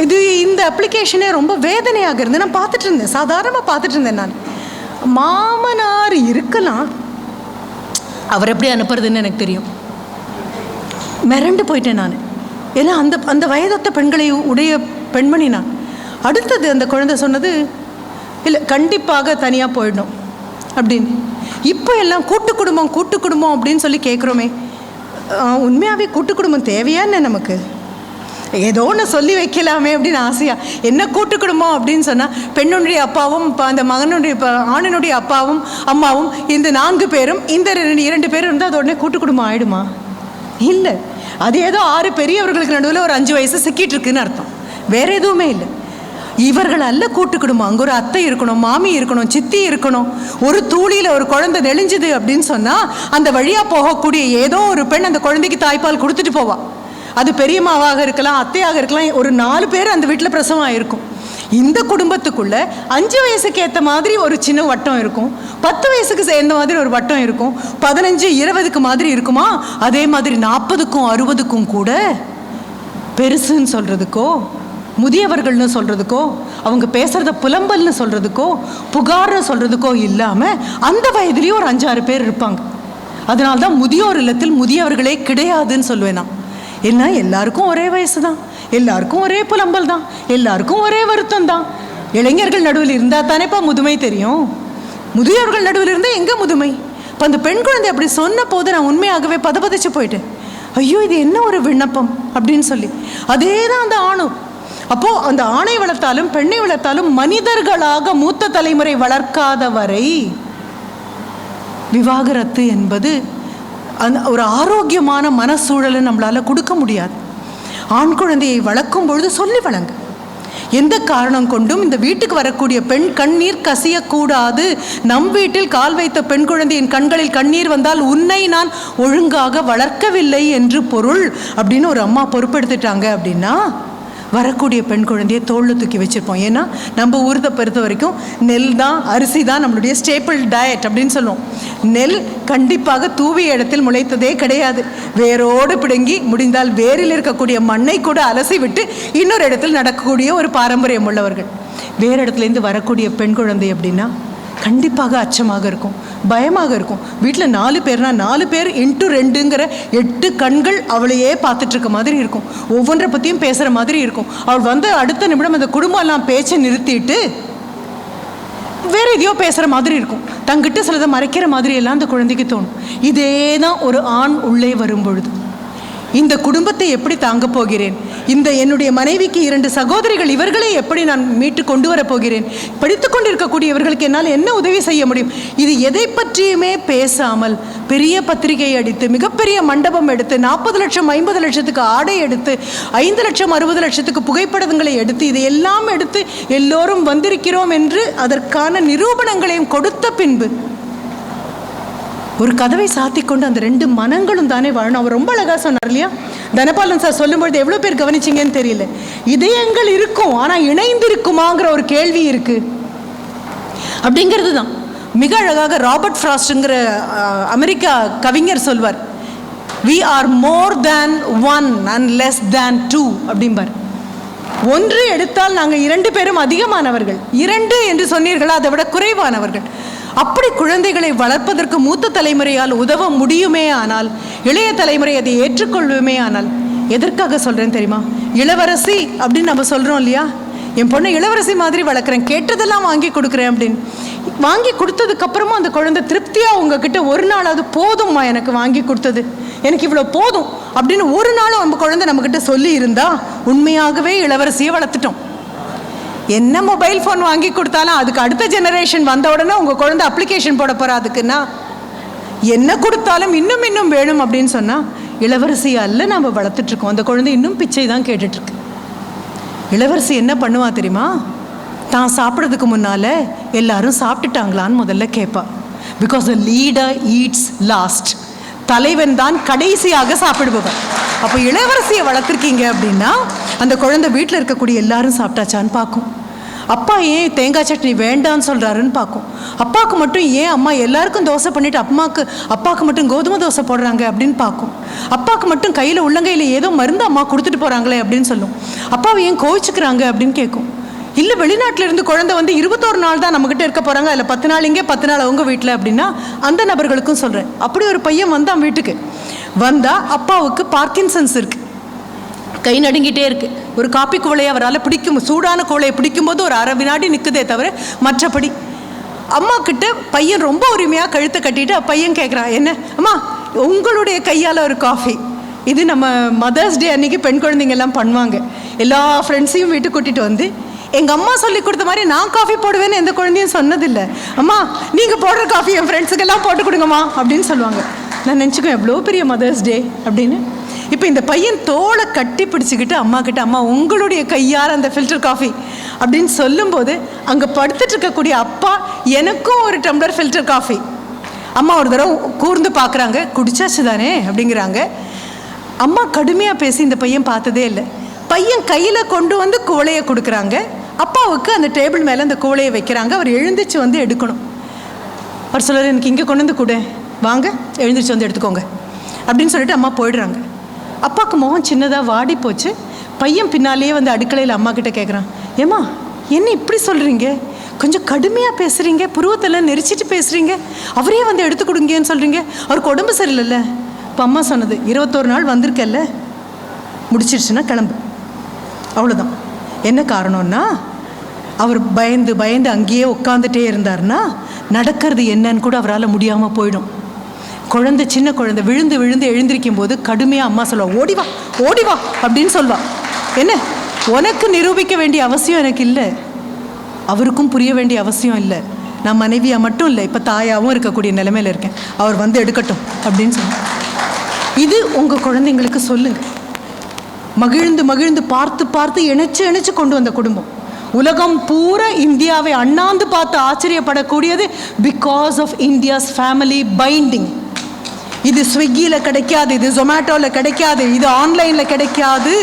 இது இந்த அப்ளிகேஷனே ரொம்ப வேதனையாக இருந்து நான் பார்த்துட்டு இருந்தேன், சாதாரணமாக பார்த்துட்டு இருந்தேன். நான் மாமனார் இருக்கலாம், அவர் எப்படி அனுப்புறதுன்னு எனக்கு தெரியும். மிரண்டு போயிட்டேன் நான், ஏன்னா அந்த அந்த வயதொத்த பெண்களை உடைய பெண்மணி நான். அடுத்தது அந்த குழந்தை சொன்னது, இல்லை கண்டிப்பாக தனியாக போயிடணும் அப்படின்னு. இப்போ எல்லாம் கூட்டு குடும்பம் அப்படின்னு சொல்லி கேட்குறோமே, உண்மையாகவே கூட்டு குடும்பம் தேவையான்னு நமக்கு ஏதோ ஒன்று சொல்லி வைக்கலாமே அப்படின்னு ஆசையா. என்ன கூட்டு குடும்பம் அப்படின்னு சொன்னால் பெண்ணுடைய அப்பாவும் அந்த மகனுடைய ஆணினுடைய அப்பாவும் அம்மாவும் இந்த 4 பேரும் இந்த 2 பேரும் இருந்தால் அது உடனே கூட்டு குடும்பம் ஆகிடுமா? இல்லை, அது ஏதோ 6 பெரியவர்களுக்கு நடுவில் ஒரு 5 வயசு சிக்கிட்டு இருக்குன்னு அர்த்தம், வேற எதுவுமே இல்லை. இவர்கள் அல்ல கூட்டு குடும்பம். அங்கே ஒரு அத்தை இருக்கணும், மாமி இருக்கணும், சித்தி இருக்கணும். ஒரு தூளியில் ஒரு குழந்தை நெளிஞ்சுது அப்படின்னு சொன்னால் அந்த வழியாக போகக்கூடிய ஏதோ ஒரு பெண் அந்த குழந்தைக்கு தாய்ப்பால் கொடுத்துட்டு போவாள். அது பெரியம்மாவாக இருக்கலாம், அத்தையாக இருக்கலாம், ஒரு 4 பேர் அந்த வீட்டில் பிரசவம் ஆகிருக்கும். இந்த குடும்பத்துக்குள்ள 5 வயசுக்கு ஏற்ற மாதிரி ஒரு சின்ன வட்டம் இருக்கும், 10 வயசுக்கு சேர்ந்த மாதிரி ஒரு வட்டம் இருக்கும், 15 20க்கு மாதிரி இருக்குமா, அதே மாதிரி 40க்கும் 60க்கும் கூட பெருசுன்னு சொல்கிறதுக்கோ, முதியவர்கள்னு சொல்கிறதுக்கோ, அவங்க பேசுகிறத புலம்பல்னு சொல்கிறதுக்கோ, புகார்னு சொல்கிறதுக்கோ இல்லாமல் அந்த வயதுலேயும் ஒரு 5-6 பேர் இருப்பாங்க. அதனால்தான் முதியோர் இல்லத்தில் முதியவர்களே கிடையாதுன்னு சொல்லுவேன் நான். ஏன்னா எல்லாருக்கும் ஒரே வயசு தான், எல்லாருக்கும் ஒரே புலம்பல் தான், எல்லாருக்கும் ஒரே வருத்தம் தான். இளைஞர்கள் நடுவில் இருந்தால் தானேப்பா முதுமை தெரியும், முதியோர்கள் நடுவில் இருந்தால் எங்கே முதுமை? இப்போ அந்த பெண் குழந்தை அப்படி சொன்ன போது நான் உண்மையாகவே பதபதிச்சு போயிட்டேன். ஐயோ, இது என்ன ஒரு விண்ணப்பம் அப்படின்னு சொல்லி. அதே தான் அந்த ஆணும். அப்போது அந்த ஆணை வளர்த்தாலும் பெண்ணை வளர்த்தாலும் மனிதர்களாக மூத்த தலைமுறை வளர்க்காத வரை விவாகரத்து என்பது அந்த ஒரு ஆரோக்கியமான மனசூழலை நம்மளால் கொடுக்க முடியாது. ஆண் குழந்தையை வளர்க்கும் பொழுது சொல்லி வளங்க, எந்த காரணம் கொண்டும் இந்த வீட்டுக்கு வரக்கூடிய பெண் கண்ணீர் கசியக்கூடாது. நம் வீட்டில் கால் வைத்த பெண் குழந்தையின் கண்களில் கண்ணீர் வந்தால் உன்னை நான் ஒழுங்காக வளர்க்கவில்லை என்று பொருள் அப்படின்னு ஒரு அம்மா பொறுப்பெடுத்துட்டாங்க அப்படின்னா வரக்கூடிய பெண் குழந்தையை தோளில் தூக்கி வச்சுருப்போம். ஏன்னா நம்ம ஊரத்தை பொறுத்த வரைக்கும் நெல் தான், அரிசி தான் நம்மளுடைய ஸ்டேபிள் டயட் அப்படின்னு சொல்லுவோம். நெல் கண்டிப்பாக தூவிய இடத்தில் முளைத்ததே கிடையாது, வேரோடு பிடுங்கி முடிந்தால் வேரில் இருக்கக்கூடிய மண்ணை கூட அலசி விட்டு இன்னொரு இடத்தில் நடக்கக்கூடிய ஒரு பாரம்பரியம் உள்ளவர்கள். வேறு இடத்துலேருந்து வரக்கூடிய பெண் குழந்தை அப்படின்னா கண்டிப்பாக அச்சமாக இருக்கும், பயமாக இருக்கும். வீட்டில் 4 பேர்னா 4 பேர் × 2ங்கிற 8 கண்கள் அவளையே பார்த்துட்டு இருக்க மாதிரி இருக்கும், ஒவ்வொன்றை பற்றியும் பேசுகிற மாதிரி இருக்கும். அவள் வந்து அடுத்த நிமிடம் அந்த குடும்பம் எல்லாம் பேச்சை நிறுத்திட்டு வேற எதையோ பேசுகிற மாதிரி இருக்கும், தங்கிட்ட சிலதை மறைக்கிற மாதிரி எல்லாம் அந்த குழந்தைக்கு தோணும். இதே தான் ஒரு ஆண் உள்ளே வரும் பொழுது இந்த குடும்பத்தை எப்படி தாங்க போகிறேன், இந்த என்னுடைய மனைவிக்கு 2 சகோதரிகள், இவர்களை எப்படி நான் மீட்டு கொண்டு வரப்போகிறேன், படித்து கொண்டிருக்கக்கூடியவர்களுக்கு என்னால் என்ன உதவி செய்ய முடியும், இது எதை பற்றியுமே பேசாமல் பெரிய பத்திரிகை அடித்து மிகப்பெரிய மண்டபம் எடுத்து 40 லட்சம் 50 லட்சத்துக்கு ஆடை எடுத்து 5 லட்சம் 60 லட்சத்துக்கு புகைப்படங்களை எடுத்து இதையெல்லாம் எடுத்து எல்லோரும் வந்திருக்கிறோம் என்று அதற்கான நிரூபணங்களையும் கொடுத்த பின்பு ஒரு கதவை சாத்தி கொண்டு அந்த 2 மனங்களும் தானே வாழணும். அவர் ரொம்ப அழகாக சொன்னார் இல்லையா, தனபாலன் சார் சொல்லும்பொழுது எவ்வளோ பேர் கவனிச்சிங்கன்னு தெரியல. இதயங்கள் இருக்கும், ஆனால் இணைந்திருக்குமாங்கிற ஒரு கேள்வி இருக்கு அப்படிங்கிறது தான் மிக அழகாக ராபர்ட் ஃப்ராஸ்ட்ங்கிற அமெரிக்கா கவிஞர் சொல்வார், we are more than 1 and less than 2 அப்படிம்பார். 1 எடுத்தால் நாங்கள் 2 பேரும் அதிகமானவர்கள், 2 என்று சொன்னீர்களா அதை விட குறைவானவர்கள். அப்படி குழந்தைகளை வளர்ப்பதற்கு மூத்த தலைமுறையால் உதவ முடியுமே ஆனால், இளைய தலைமுறை அதை ஏற்றுக்கொள்ளுமே ஆனால். எதற்காக சொல்கிறேன் தெரியுமா, இளவரசி அப்படின்னு நம்ம சொல்கிறோம் இல்லையா, என் பொண்ணை இளவரசி மாதிரி வளர்க்குறேன், கேட்டதெல்லாம் வாங்கி கொடுக்குறேன் அப்படின்னு. வாங்கி கொடுத்ததுக்கப்புறமா அந்த குழந்தை திருப்தியாக உங்ககிட்ட ஒரு நாள் அது போதும்மா, எனக்கு வாங்கி கொடுத்தது எனக்கு இவ்வளோ போதும் அப்படின்னு ஒரு நாளும் நம்ம குழந்தை நம்மக்கிட்ட சொல்லி இருந்தா உண்மையாகவே இளவரசியை வளர்த்துட்டோம். என்ன மொபைல் ஃபோன் வாங்கி கொடுத்தாலும் அதுக்கு அடுத்த ஜெனரேஷன் வந்த உடனே உங்கள் குழந்தை அப்ளிகேஷன் போட போகிறா, அதுக்குன்னா என்ன கொடுத்தாலும் இன்னும் இன்னும் வேணும் அப்படின்னு சொன்னால் இளவரசி அல்ல நம்ம வளர்த்துட்ருக்கோம். அந்த குழந்தை இன்னும் பிச்சை தான் கேட்டுட்ருக்கு. இளவரசி என்ன பண்ணுவா தெரியுமா, தான் சாப்பிட்றதுக்கு முன்னால் எல்லாரும் சாப்பிட்டுட்டாங்களான்னு முதல்ல கேட்பா. Because the leader eats last. தலைவன் தான் கடைசியாக சாப்பிடுபவன். அப்போ இளவரசியை வளர்த்துருக்கீங்க அப்படின்னா அந்த குழந்தை வீட்டில் இருக்கக்கூடிய எல்லாரும் சாப்பிட்டாச்சான்னு பார்க்கும். அப்பா ஏன் தேங்காய் சட்னி வேண்டான்னு சொல்கிறாருன்னு பார்க்கும். அப்பாவுக்கு மட்டும் ஏன் அம்மா எல்லாருக்கும் தோசை பண்ணிவிட்டு அப்பாவுக்கு மட்டும் கோதுமை தோசை போடுறாங்க அப்படின்னு பார்க்கும். அப்பாவுக்கு மட்டும் கையில் உள்ளங்கையில் ஏதோ மருந்து அம்மா கொடுத்துட்டு போகிறாங்களே அப்படின்னு சொல்லும். அப்பாவை ஏன் கோவிச்சுக்கிறாங்க அப்படின்னு கேட்கும். இல்லை வெளிநாட்டிலேருந்து குழந்தை வந்து 21 நாள் தான் நம்மக்கிட்ட இருக்க போகிறாங்க, அதில் 10 நாள் இங்கே 10 நாள் அவங்க வீட்டில் அப்படின்னா அந்த நபர்களுக்கும் சொல்கிறேன். அப்படி ஒரு பையன் வந்தான் வீட்டுக்கு. வந்தால் அப்பாவுக்கு பார்க்கின்சன்ஸ் இருக்குது, கை நடுங்கிட்டே இருக்குது. ஒரு காப்பி குவளையை அவரால் பிடிக்கும், சூடான குவளையை பிடிக்கும்போது ஒரு அரை வினாடி நிற்குதே தவிர மற்றபடி. அம்மா கிட்ட பையன் ரொம்ப உரிமையாக கழுத்தை கட்டிட்டு பையன் கேட்குறான், என்ன அம்மா உங்களுடைய கையால் ஒரு காஃபி. இது நம்ம மதர்ஸ் டே அன்றைக்கி பெண் குழந்தைங்கெல்லாம் பண்ணுவாங்க. எல்லா ஃப்ரெண்ட்ஸையும் வீட்டுக்கு கூட்டிகிட்டு வந்து எங்கள் அம்மா சொல்லி கொடுத்த மாதிரி நான் காஃபி போடுவேன்னு எந்த குழந்தையும் சொன்னதில்லை. அம்மா நீங்கள் போடுற காஃபி என் ஃப்ரெண்ட்ஸுக்கெல்லாம் போட்டு கொடுங்கம்மா அப்படின்னு சொல்லுவாங்க. நான் நினச்சிக்குவேன் எவ்வளோ பெரிய மதர்ஸ் டே அப்படின்னு. இப்போ இந்த பையன் தோலை கட்டி பிடிச்சிக்கிட்டு அம்மா கிட்ட, அம்மா உங்களுடைய கையால் அந்த ஃபில்டர் காஃபி அப்படின்னு சொல்லும்போது அங்கே படுத்துட்டு இருக்கக்கூடிய அப்பா எனக்கும் ஒரு டம்ளர் ஃபில்டர் காஃபி. அம்மா ஒரு தடவை கூர்ந்து பார்க்குறாங்க, குடிச்சாச்சு தானே அப்படிங்கிறாங்க. அம்மா கடுமையாக பேசி இந்த பையன் பார்த்ததே இல்லை. பையன் கையில் கொண்டு வந்து குவளையை கொடுக்குறாங்க. அப்பாவுக்கு அந்த டேபிள் மேலே அந்த குவளையை வைக்கிறாங்க. அவர் எழுந்திரிச்சு வந்து எடுக்கணும். அவர் சொல்கிறார், எனக்கு இங்கே கொண்டு வந்து கொடு, வாங்க எழுந்திரிச்சு வந்து எடுத்துக்கோங்க அப்படின்னு சொல்லிட்டு அம்மா போயிடுறாங்க. அப்பாவுக்கு முகம் சின்னதாக வாடி போச்சு. பையன் பின்னாலேயே வந்து அடுக்கலையில் அம்மா கிட்ட கேட்குறான், ஏம்மா என்ன இப்படி சொல்கிறீங்க, கொஞ்சம் கடுமையாக பேசுகிறீங்க, புருவத்தெல்லாம் நெரிச்சிட்டு பேசுகிறீங்க, அவரே வந்து எடுத்து கொடுங்கன்னு சொல்கிறீங்க, அவருக்கு உடம்பு சரியில்லைல்ல. இப்போ அம்மா சொன்னது, 21 நாள் வந்திருக்கல்ல, முடிச்சிருச்சுன்னா கிளம்பு, அவ்வளோதான். என்ன காரணம்னா அவர் பயந்து பயந்து அங்கேயே உட்காந்துட்டே இருந்தார்னா நடக்கிறது என்னன்னு கூட அவரால் முடியாமல் போயிடும். குழந்தை, சின்ன குழந்தை விழுந்து விழுந்து எழுந்திருக்கும் போது கடுமையாக அம்மா சொல்லுவா, ஓடிவா ஓடிவா அப்படின்னு சொல்வா. என்ன உனக்கு நிரூபிக்க வேண்டிய அவசியம் எனக்கு இல்லை, அவருக்கும் புரிய வேண்டிய அவசியம் இல்லை. நான் மனைவியாக மட்டும் இல்லை, இப்போ தாயாகவும் இருக்கக்கூடிய நிலைமையில் இருக்கேன், அவர் வந்து எடுக்கட்டும் அப்படின்னு சொன்னேன். இது உங்கள் குழந்தைங்களுக்கு சொல்லுங்கள். மகிழ்ந்து மகிழ்ந்து பார்த்து பார்த்து இணைச்சு இணைச்சு கொண்டு வந்த குடும்பம். உலகம் பூரா இந்தியாவை அண்ணாந்து பார்த்து ஆச்சரியப்படக்கூடியது because of India's family binding. இது ஸ்விக்கியில் கிடைக்காது, இது ஜொமேட்டோவில் கிடைக்காது, இது ஆன்லைனில் கிடைக்காது.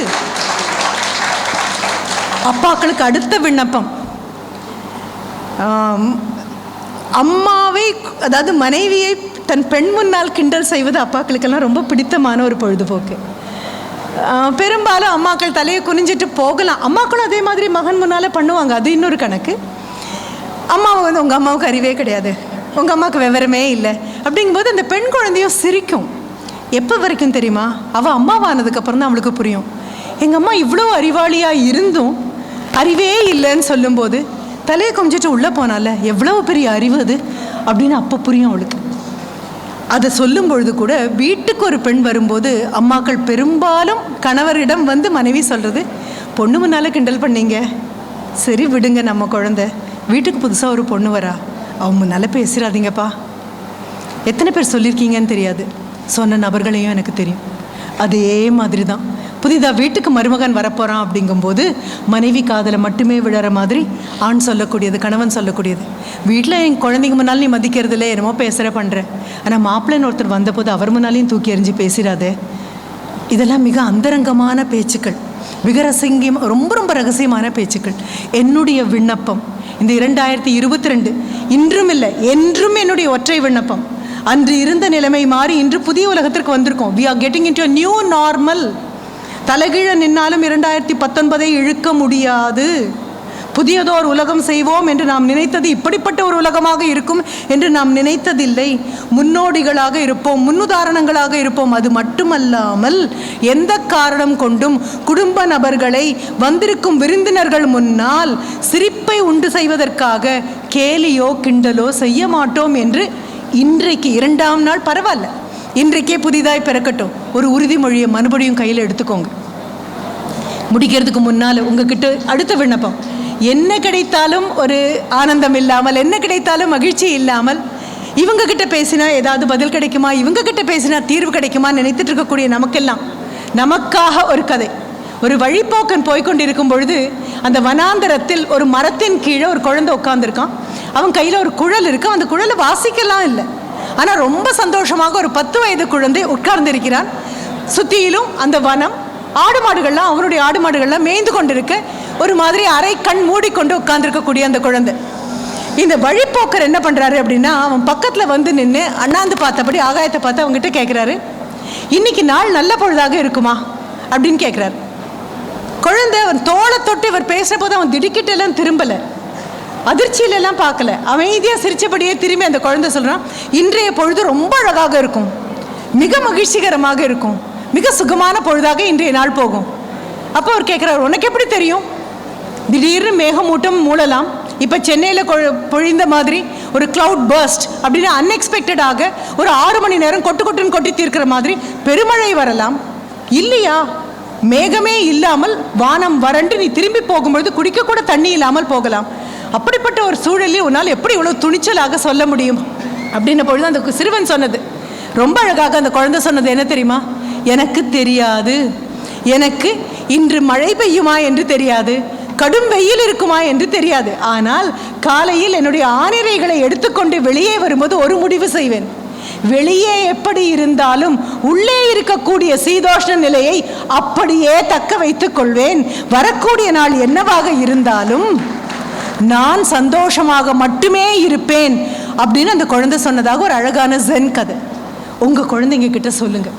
அப்பாக்களுக்கு அடுத்த விண்ணப்பம், அம்மாவை அதாவது மனைவியை தன் பெண் முன்னால் கிண்டல் செய்வது அப்பாக்களுக்கெல்லாம் ரொம்ப பிடித்தமான ஒரு பொழுதுபோக்கு. பெரும்பாலும் அம்மாக்கள் தலையை குனிஞ்சிட்டு போகலாம். அம்மாக்களும் அதே மாதிரி மகன் முன்னால் பண்ணுவாங்க, அது இன்னொரு கணக்கு. அம்மாவை வந்து உங்கள் அம்மாவுக்கு அறிவே கிடையாது, உங்கள் அம்மாவுக்கு விவரமே இல்லை அப்படிங்கும்போது அந்த பெண் குழந்தையும் சிரிக்கும். எப்போ வரைக்கும் தெரியுமா, அவள் அம்மாவானதுக்கப்புறம் தான் அவளுக்கு புரியும். எங்கள் அம்மா இவ்வளோ அறிவாளியாக இருந்தும் அறிவே இல்லைன்னு சொல்லும்போது தலையை கொஞ்சிட்டு உள்ளே போனால எவ்வளோ பெரிய அறிவு அது அப்படின்னு அப்போ புரியும் அவளுக்கு. அதை சொல்லும் பொழுது கூட வீட்டுக்கு ஒரு பெண் வரும்போது அம்மாக்கள் பெரும்பாலும் கணவரிடம் வந்து மனைவி சொல்கிறது, பொண்ணு முன்னால் கிண்டல் பண்ணீங்க, சரி விடுங்க, நம்ம குழந்தை வீட்டுக்கு புதுசாக ஒரு பொண்ணு வரா, அவங்க முன்னால் பேசிடாதீங்கப்பா. எத்தனை பேர் சொல்லியிருக்கீங்கன்னு தெரியாது, சொன்ன நபர்களையும் எனக்கு தெரியும். அதே மாதிரி தான் புதிதாக வீட்டுக்கு மருமகன் வரப்போகிறான் அப்படிங்கும்போது மனைவி காதில் மட்டுமே விழற மாதிரி ஆண் சொல்லக்கூடியது, கணவன் சொல்லக்கூடியது, வீட்டில் என் குழந்தைங்க முன்னால் நீ மதிக்கிறது இல்லை, என்னமோ பேசுகிற பண்ணுற, ஆனால் மாப்பிள்ளைன்னு ஒருத்தர் வந்தபோது அவர் முன்னாலையும் தூக்கி எறிஞ்சு பேசிடாதே. இதெல்லாம் மிக அந்தரங்கமான பேச்சுக்கள், மிக ரகசியம், ரொம்ப ரொம்ப ரகசியமான பேச்சுக்கள். என்னுடைய விண்ணப்பம் இந்த 2022 இன்றும் இல்லை என்றும் என்னுடைய ஒற்றை விண்ணப்பம். அன்று இருந்த நிலைமை மாறி இன்று புதிய உலகத்திற்கு வந்திருக்கோம். we are getting into a new normal. தலைகீழ நின்னாலும் 2019 இழுக்க முடியாது. புதியதோர் உலகம் செய்வோம் என்று நாம் நினைத்தது இப்படிப்பட்ட ஒரு உலகமாக இருக்கும் என்று நாம் நினைத்ததில்லை. முன்னோடிகளாக இருப்போம், முன்னுதாரணங்களாக இருப்போம். அது மட்டுமல்லாமல் எந்த காரணம் கொண்டும் குடும்ப நபர்களை வந்திருக்கும் விருந்தினர்கள் முன்னால் சிரிப்பை உண்டு செய்வதற்காக கேலியோ கிண்டலோ செய்ய மாட்டோம் என்று இன்றைக்கு 2ஆம் நாள் பரவாயில்ல, இன்றைக்கே புதிதாய் பிறக்கட்டும் ஒரு உறுதிமொழியை மறுபடியும் கையில் எடுத்துக்கோங்க. முடிக்கிறதுக்கு முன்னால் உங்ககிட்ட அடுத்த விண்ணப்பம், என்ன கிடைத்தாலும் ஒரு ஆனந்தம் இல்லாமல், என்ன கிடைத்தாலும் மகிழ்ச்சி இல்லாமல், இவங்க கிட்ட பேசினா ஏதாவது பதில் கிடைக்குமா, இவங்க கிட்ட பேசினா தீர்வு கிடைக்குமா நினைத்துட்டு இருக்கக்கூடிய நமக்கெல்லாம் நமக்காக ஒரு கதை. ஒரு வழிப்போக்கன் போய்கொண்டிருக்கும் பொழுது அந்த வனாந்தரத்தில் ஒரு மரத்தின் கீழே ஒரு குழந்தை உட்காந்துருக்கான். அவன் கையில் ஒரு குழல் இருக்கு, அந்த குழலை வாசிக்கலாம் இல்லை, ஆனால் ரொம்ப சந்தோஷமாக ஒரு 10 வயது குழந்தை உட்கார்ந்திருக்கிறான். சுற்றியிலும் அந்த வனம், ஆடு மாடுகள்லாம், அவனுடைய ஆடு மாடுகள்லாம் மேய்ந்து கொண்டிருக்க ஒரு மாதிரி அரை கண் மூடிக்கொண்டு உட்கார்ந்துருக்கக்கூடிய அந்த குழந்தை. இந்த வழிப்போக்கர் என்ன பண்ணுறாரு அப்படின்னா, அவன் பக்கத்தில் வந்து நின்று அண்ணாந்து பார்த்தபடி ஆகாயத்தை பார்த்து அவங்ககிட்ட கேட்குறாரு, இன்னைக்கு நாள் நல்ல பொழுதாக இருக்குமா அப்படின்னு கேட்குறாரு. குழந்தை அவன் தோளை தொட்டு இவர் பேசுகிற போது அவன் திடுக்கிட்டெல்லாம் திரும்பலை, அதிர்ச்சியிலெல்லாம் பார்க்கல, அமைதியாக சிரிச்சபடியே திரும்பி அந்த குழந்தை சொல்கிறான், இன்றைய பொழுது ரொம்ப அழகாக இருக்கும், மிக மகிழ்ச்சிகரமாக இருக்கும், மிக சுகமான பொழுதாக இன்றைய நாள் போகும். அப்போ அவர் கேட்குறாரு, உனக்கு எப்படி தெரியும்? திடீர்னு மேகமூட்டம் மூடலாம், இப்போ சென்னையில் பொழிந்த மாதிரி ஒரு கிளவுட் பர்ஸ்ட் அப்படின்னு அன்எக்ஸ்பெக்டடாக ஒரு 6 மணி நேரம் கொட்டுன்னு கொட்டி தீர்க்கிற மாதிரி பெருமழை வரலாம், இல்லையா மேகமே இல்லாமல் வானம் வறண்டு நீ திரும்பி போகும்பொழுது குடிக்க கூட தண்ணி இல்லாமல் போகலாம். அப்படிப்பட்ட ஒரு சூழலில் உன்னால் எப்படி இவ்வளோ துணிச்சலாக சொல்ல முடியும் அப்படின்ன பொழுது அந்த சிறுவன் சொன்னது ரொம்ப அழகாக. அந்த குழந்தை சொன்னது என்ன தெரியுமா? எனக்கு தெரியாது, எனக்கு இன்று மழை பெய்யுமா என்று தெரியாது, கடும் வெயில் இருக்குமா என்று தெரியாது, ஆனால் காலையில் என்னுடைய ஆணிரைகளை எடுத்துக்கொண்டு வெளியே வரும்போது ஒரு முடிவு செய்வேன், வெளியே எப்படி இருந்தாலும் உள்ளே இருக்கக்கூடிய சீதோஷ்ண நிலையை அப்படியே தக்க வைத்துக் கொள்வேன், வரக்கூடிய நாள் என்னவாக இருந்தாலும் நான் சந்தோஷமாக மட்டுமே இருப்பேன் அப்படின்னு அந்த குழந்தை சொன்னதாக ஒரு அழகான ஜென் கதை. உங்கள் குழந்தைங்க கிட்ட சொல்லுங்க,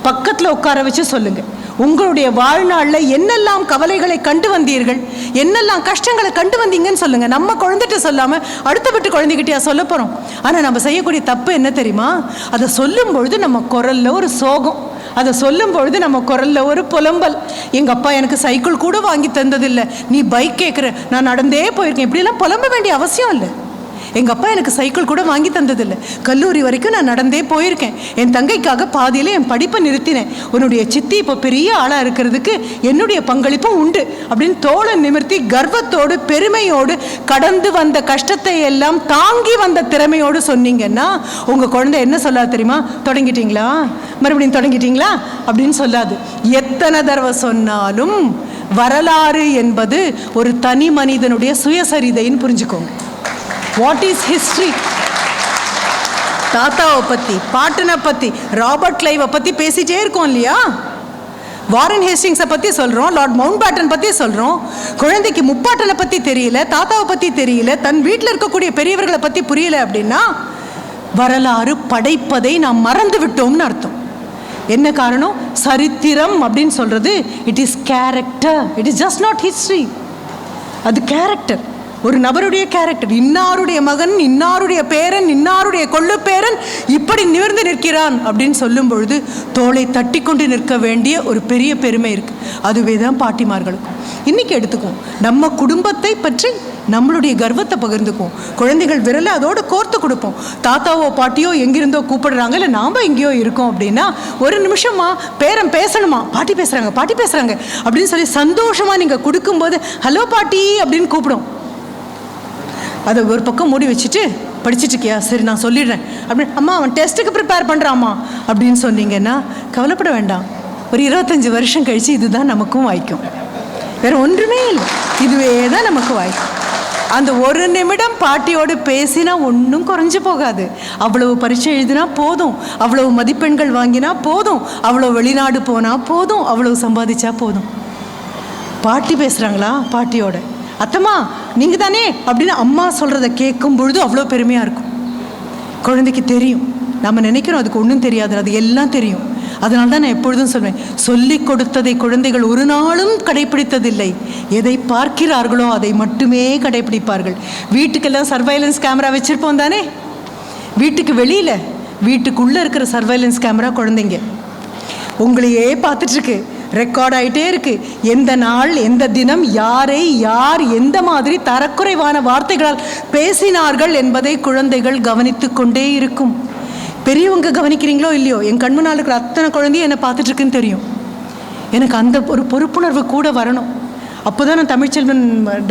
பக்கத்தில் உட்கார வச்சு சொல்லுங்க, உங்களுடைய வாழ்நாளில் என்னெல்லாம் கவலைகளை கண்டு வந்தீர்கள், என்னெல்லாம் கஷ்டங்களை கண்டு வந்தீங்கன்னு சொல்லுங்க. நம்ம குழந்தைகிட்ட சொல்லாமல் அடுத்த வீட்டு குழந்தைகிட்டயா சொல்ல போகிறோம்? ஆனால் நம்ம செய்யக்கூடிய தப்பு என்ன தெரியுமா? அதை சொல்லும் பொழுது நம்ம குரல்ல ஒரு சோகம், அதை சொல்லும் பொழுது நம்ம குரல்ல ஒரு புலம்பல். எங்கள் அப்பா எனக்கு சைக்கிள் கூட வாங்கி தந்ததில்லை, நீ பைக் கேட்குற, நான் நடந்தே போயிருக்கேன், இப்படிலாம் புலம்ப வேண்டிய அவசியம் இல்லை. எங்கள் அப்பா எனக்கு சைக்கிள் கூட வாங்கி தந்ததில்லை, கல்லூரி வரைக்கும் நான் நடந்தே போயிருக்கேன், என் தங்கைக்காக பாதியில் என் படிப்பை நிறுத்தினேன், உன்னுடைய சித்தி இப்போ பெரிய ஆளாக இருக்கிறதுக்கு என்னுடைய பங்களிப்பும் உண்டு அப்படின்னு தோளை நிமிர்த்தி கர்வத்தோடு பெருமையோடு கடந்து வந்த கஷ்டத்தை எல்லாம் தாங்கி வந்த திறமையோடு சொன்னீங்கன்னா உங்கள் குழந்தை என்ன சொல்லாது தெரியுமா? தொடங்கிட்டீங்களா, மறுபடியும் தொடங்கிட்டீங்களா அப்படின்னு சொல்லாது. எத்தனை தடவை சொன்னாலும் வரலாறு என்பது ஒரு தனி மனிதனுடைய சுயசரிதைன்னு புரிஞ்சுக்கோங்க. What is history? தாத்தாவை பற்றி, பாட்டனை பற்றி, ராபர்ட் கிளைவை பற்றி பேசிகிட்டே இருக்கோம் இல்லையா? வாரன் ஹேஸ்டிங்ஸை பற்றி சொல்கிறோம், லார்ட் மவுண்ட் பேட்டன் பற்றி சொல்கிறோம். குழந்தைக்கு முப்பாட்டனை பற்றி தெரியல, தாத்தாவை பற்றி தெரியல, தன் வீட்டில் இருக்கக்கூடிய பெரியவர்களை பற்றி புரியல அப்படின்னா வரலாறு படைப்பதை நாம் மறந்து விட்டோம்னு அர்த்தம். என்ன காரணம்? சரித்திரம் அப்படின்னு சொல்கிறது it is character, it is just not history. அது கேரக்டர், ஒரு நபருடைய கேரக்டர். இன்னாருடைய மகன், இன்னாருடைய பேரன், இன்னாருடைய கொள்ளு பேரன் இப்படி நிமிர்ந்து நிற்கிறான் அப்படின்னு சொல்லும் பொழுது தோளை தட்டி கொண்டு நிற்க வேண்டிய ஒரு பெரிய பெருமை இருக்குது. அதுவே தான் பாட்டிமார்களுக்கும். இன்றைக்கி எடுத்துக்குவோம், நம்ம குடும்பத்தை பற்றி நம்மளுடைய கர்வத்தை பகிர்ந்துக்குவோம். குழந்தைகள் விரலை அதோடு கோர்த்து கொடுப்போம். தாத்தாவோ பாட்டியோ எங்கிருந்தோ கூப்பிடுறாங்க, இல்லை நாம் எங்கேயோ இருக்கோம் அப்படின்னா ஒரு நிமிஷமா பேரன் பேசணுமா, பாட்டி பேசுகிறாங்க பாட்டி பேசுகிறாங்க அப்படின்னு சொல்லி சந்தோஷமாக நீங்கள் கொடுக்கும்போது ஹலோ பாட்டி அப்படின்னு கூப்பிடும். அதை ஒரு பக்கம் மூடி வச்சுட்டு படிச்சுட்டு இருக்கியா, சரி நான் சொல்லிடுறேன் அப்படின்னு, அம்மா அவன் டெஸ்ட்டுக்கு ப்ரிப்பேர் பண்ணுறாம்மா அப்படின்னு சொன்னீங்கன்னா கவலைப்பட வேண்டாம், ஒரு 25 வருஷம் கழித்து இதுதான் நமக்கும் வாய்க்கும். வேறு ஒன்றுமே இல்லை, இதுவே தான் நமக்கு வாய்க்கும். அந்த ஒரு நிமிடம் பாட்டியோடு பேசினா ஒன்றும் குறைஞ்சி போகாது. அவ்வளவு பரீட்சை எழுதினா போதும், அவ்வளவு மதிப்பெண்கள் வாங்கினா போதும், அவ்வளோ வெளிநாடு போனால் போதும், அவ்வளவு சம்பாதிச்சா போதும். பாட்டி பேசுகிறாங்களா, பாட்டியோட அத்தம்மா நீங்கள் தானே அப்படின்னு அம்மா சொல்கிறத கேட்கும் பொழுது அவ்வளோ பெருமையாக இருக்கும். குழந்தைக்கு தெரியும், நம்ம நினைக்கிறோம் அதுக்கு ஒன்றும் தெரியாது, அது எல்லாம் தெரியும். அதனால தான் நான் எப்பொழுதும் சொல்வேன், சொல்லி கொடுத்ததை குழந்தைகள் ஒரு நாளும் கடைப்பிடித்ததில்லை, எதை பார்க்கிறார்களோ அதை மட்டுமே கடைப்பிடிப்பார்கள். வீட்டுக்கெல்லாம் சர்வைலன்ஸ் கேமரா வச்சுருப்போம் தானே, வீட்டுக்கு வெளியில் வீட்டுக்குள்ளே இருக்கிற சர்வைலன்ஸ் கேமரா குழந்தைங்க உங்களையே பார்த்துட்ருக்கு, ரெக்கார்ட் ஆகிட்டே இருக்குது. எந்த நாள் எந்த தினம் யாரை யார் எந்த மாதிரி தரக்குறைவான வார்த்தைகளால் பேசினார்கள் என்பதை குழந்தைகள் கவனித்து கொண்டே இருக்கும். பெரியவங்க கவனிக்கிறீங்களோ இல்லையோ, என் கண் முன்னால் இருக்கிற அத்தனை குழந்தையும் என்னை பார்த்துட்ருக்குன்னு தெரியும். எனக்கு அந்த ஒரு பொறுப்புணர்வு கூட வரணும். அப்போ தான் நான் தமிழ்ச்செல்வன்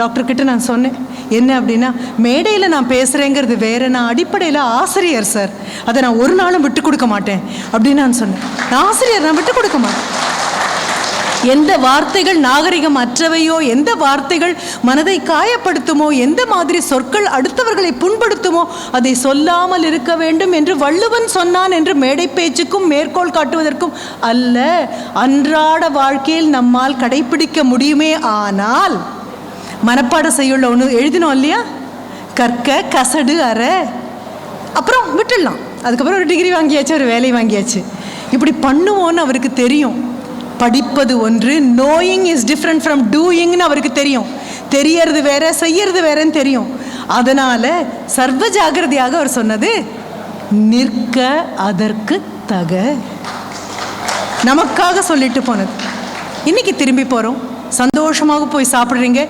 டாக்டர்கிட்ட நான் சொன்னேன், என்ன அப்படின்னா, மேடையில் நான் பேசுகிறேங்கிறது வேறு, நான் அடிப்படையில் ஆசிரியர் சார், அதை நான் ஒரு நாளும் விட்டு கொடுக்க மாட்டேன் அப்படின்னு நான் சொன்னேன். நான் ஆசிரியர், நான் விட்டு கொடுக்க மாட்டேன். எந்த வார்த்தைகள் நாகரிகம் அற்றவையோ, எந்த வார்த்தைகள் மனதை காயப்படுத்துமோ, எந்த மாதிரி சொற்கள் அடுத்தவர்களை புண்படுத்துமோ அதை சொல்லாமல் இருக்க வேண்டும் என்று வள்ளுவன் சொன்னான் என்று மேடை பேச்சுக்கும் மேற்கோள் காட்டுவதற்கும் அல்ல, அன்றாட வாழ்க்கையில் நம்மால் கடைபிடிக்க முடியுமே. ஆனால் மனப்பாடம் செய்யுள்ள ஒன்று எழுதினோம் இல்லையா, கற்க கசடு அற, அப்புறம் விட்டுடலாம். அதுக்கப்புறம் ஒரு டிகிரி வாங்கியாச்சு, ஒரு வேலை வாங்கியாச்சு. இப்படி பண்ணுவோன்னு அவருக்கு தெரியும். படிப்பது ஒன்று, நோயிங் இஸ் டிஃப்ரெண்ட் ஃப்ரம் டூயிங்னு அவருக்கு தெரியும். தெரியறது வேற, செய்யறது வேறன்னு தெரியும். அதனால சர்வ ஜாகிரதையாக அவர் சொன்னது நிற்க அதற்கு தக, நமக்காக சொல்லிட்டு போனது. இன்னைக்கு திரும்பி போகிறோம், சந்தோஷமாக போய் சாப்பிட்றீங்க.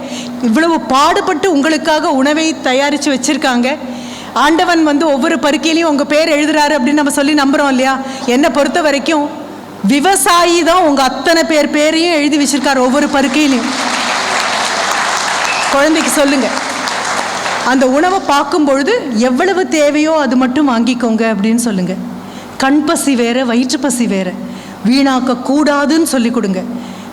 இவ்வளவு பாடுபட்டு உங்களுக்காக உணவை தயாரித்து வச்சுருக்காங்க. ஆண்டவன் ஒவ்வொரு பருக்கையிலையும் உங்கள் பேர் எழுதுறாரு அப்படின்னு நம்ம சொல்லி நம்புகிறோம் இல்லையா. என்னை பொறுத்த வரைக்கும் விவசாயி தான் உங்கள் அத்தனை பேரையும் எழுதி வச்சிருக்காரு ஒவ்வொரு பருக்கையிலையும். குழந்தைக்கு சொல்லுங்க, அந்த உணவை பார்க்கும் பொழுது எவ்வளவு தேவையோ அது மட்டும் வாங்கிக்கோங்க அப்படின்னு சொல்லுங்க. கண் பசி வேற, வயிற்று பசி வேற. வீணாக்க கூடாதுன்னு சொல்லி கொடுங்க.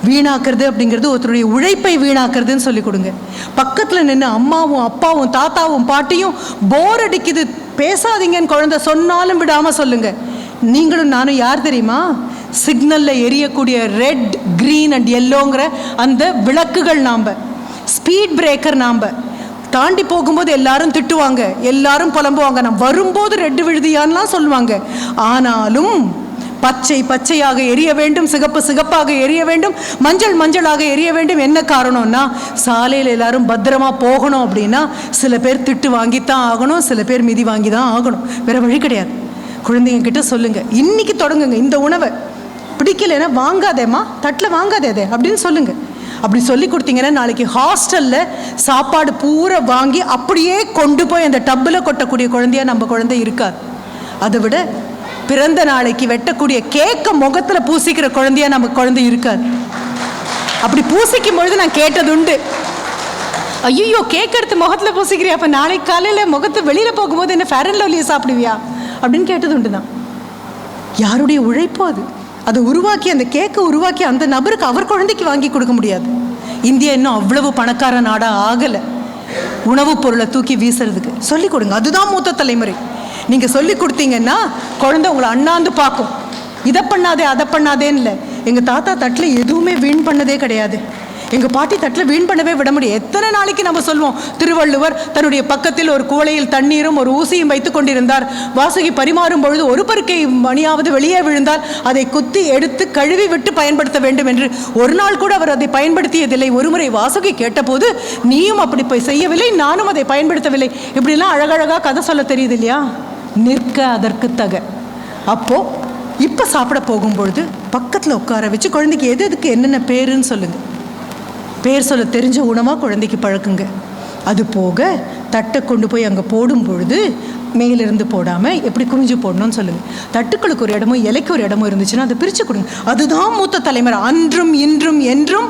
வீணாக்குறது அப்படிங்கிறது ஒருத்தருடைய உழைப்பை வீணாக்குறதுன்னு சொல்லி கொடுங்க. பக்கத்தில் நின்று அம்மாவும் அப்பாவும் தாத்தாவும் பாட்டியும் போர் அடிக்குது பேசாதீங்கன்னு குழந்தை சொன்னாலும் விடாமல் சொல்லுங்க. நீங்களும் நானும் யார் தெரியுமா? சிக்னலில் எரியக்கூடிய ரெட், கிரீன் அண்ட் எல்லோங்கிற அந்த விளக்குகள். நாம் ஸ்பீட் பிரேக்கர். நாம் தாண்டி போகும்போது எல்லாரும் திட்டுவாங்க, எல்லாரும் புலம்புவாங்க, நம்ம வரும்போது ரெட்டு விழுதியான்லாம் சொல்லுவாங்க. ஆனாலும் பச்சை பச்சையாக எரிய வேண்டும், சிகப்பு சிகப்பாக எரிய வேண்டும், மஞ்சள் மஞ்சளாக எரிய வேண்டும். என்ன காரணம்னா, சாலையில் எல்லாரும் பத்திரமா போகணும் அப்படின்னா சில பேர் திட்டு வாங்கித்தான் ஆகணும், சில பேர் மிதி வாங்கி தான் ஆகணும். வேற வழி கிடையாது. குழந்தைங்க கிட்ட சொல்லுங்க, இன்னைக்கு தொடங்குங்க. இந்த உணவை பிடிக்கலைன்னா வாங்காதேம்மா, தட்டில் வாங்காதே அப்படின்னு சொல்லுங்க. அப்படி சொல்லி கொடுத்தீங்கன்னா நாளைக்கு ஹாஸ்டலில் சாப்பாடு பூரா வாங்கி அப்படியே கொண்டு போய் அந்த டப்பில் கொட்டக்கூடிய குழந்தையா நம்ம குழந்தை இருக்காது. அதை விட பிறந்த நாளைக்கு வெட்டக்கூடிய கேக்க முகத்தில் பூசிக்கிற குழந்தையா நம்ம குழந்தை இருக்காது. அப்படி பூசிக்கும் பொழுது நான் கேட்டது உண்டு, ஐயோ கேக் எடுத்து முகத்தில் பூசிக்கிறியா, அப்போ நாளைக்கு காலையில் முகத்தை வெளியில் போகும்போது என்ன ஃபேர் அண்ட் லவ்லியை சாப்பிடுவியா அப்படின்னு கேட்டது உண்டு தான். யாருடைய உழைப்போ அது. அதை உருவாக்கி, அந்த கேக்கை உருவாக்கி அந்த நபருக்கு அவர் குழந்தைக்கு வாங்கி கொடுக்க முடியாது. இந்தியா இன்னும் அவ்வளவு பணக்கார நாடாக ஆகலை உணவுப் பொருளை தூக்கி வீசுறதுக்கு. சொல்லிக் கொடுங்க. அதுதான் மூத்த தலைமுறை. நீங்கள் சொல்லி கொடுத்தீங்கன்னா குழந்தை உங்களை அண்ணாந்து பார்க்கும். இதை பண்ணாதே அதை பண்ணாதேன்னு இல்லை. எங்கள் தாத்தா தட்டில் எதுவுமே வீண் பண்ணதே கிடையாது, எங்கள் பாட்டி தட்டில் வீண் பண்ணவே விட முடியும். எத்தனை நாளைக்கு நம்ம சொல்வோம், திருவள்ளுவர் தன்னுடைய பக்கத்தில் ஒரு குவளையில் தண்ணீரும் ஒரு ஊசியும் வைத்து கொண்டிருந்தார். வாசுகி பரிமாறும் பொழுது ஒரு பருக்கை மணியாவது வெளியே விழுந்தால் அதை குத்தி எடுத்து கழுவி விட்டு பயன்படுத்த வேண்டும் என்று. ஒரு நாள் கூட அவர் அதை பயன்படுத்தியதில்லை. ஒருமுறை வாசுகி கேட்டபோது, நீயும் அப்படி போய் செய்யவில்லை, நானும் அதை பயன்படுத்தவில்லை, இப்படிலாம் அழகழகாக கதை சொல்ல தெரியுது இல்லையா. நிற்க அதற்கு தக. அப்போது இப்போ சாப்பிட போகும்பொழுது பக்கத்தில் உட்கார வச்சு குழந்தைக்கு எது எதுக்கு என்னென்ன பேருன்னு சொல்லுங்கள். பேர் சொல்ல தெரிஞ்ச உணவாக குழந்தைக்கு பழக்குங்க. அது போக தட்டை கொண்டு போய் அங்கே போடும் பொழுது மேலிருந்து போடாமல் எப்படி குனிஞ்சு போடணும்னு சொல்லுங்கள். தட்டுக்களுக்கு ஒரு இடமும் இலைக்கு ஒரு இடமும் இருந்துச்சுன்னா அதை பிரித்து கொடுங்க. அதுதான் மூத்த தலைமுறை. அன்றும் இன்றும் என்றும்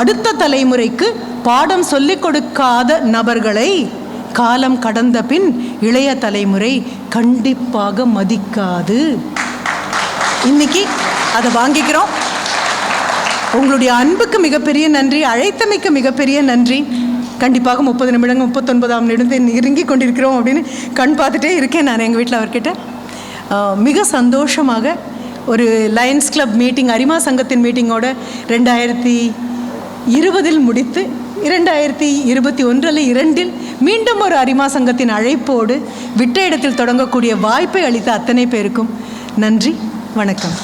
அடுத்த தலைமுறைக்கு பாடம் சொல்லிக் கொடுக்காத நபர்களை காலம் கடந்த பின் இளைய தலைமுறை கண்டிப்பாக மதிக்காது. இன்னைக்கு அதை வாங்கிக்கிறோம். உங்களுடைய அன்புக்கு மிகப்பெரிய நன்றி, அழைத்தமைக்கு மிகப்பெரிய நன்றி. கண்டிப்பாக 30 நிமிடங்கள் 39ஆம் நிமிடத்தை நெருங்கி கொண்டிருக்கிறோம் அப்படின்னு கண் பார்த்துட்டே இருக்கேன் நான் எங்கள் வீட்டில் அவர்கிட்ட. மிக சந்தோஷமாக ஒரு லயன்ஸ் கிளப் மீட்டிங், அரிமா சங்கத்தின் மீட்டிங்கோட 2020 முடித்து 2021 2 மீண்டும் ஒரு அரிமா சங்கத்தின் அழைப்போடு விட்ட இடத்தில் தொடங்கக்கூடிய வாய்ப்பை அளித்த அத்தனை பேருக்கும் நன்றி, வணக்கம்.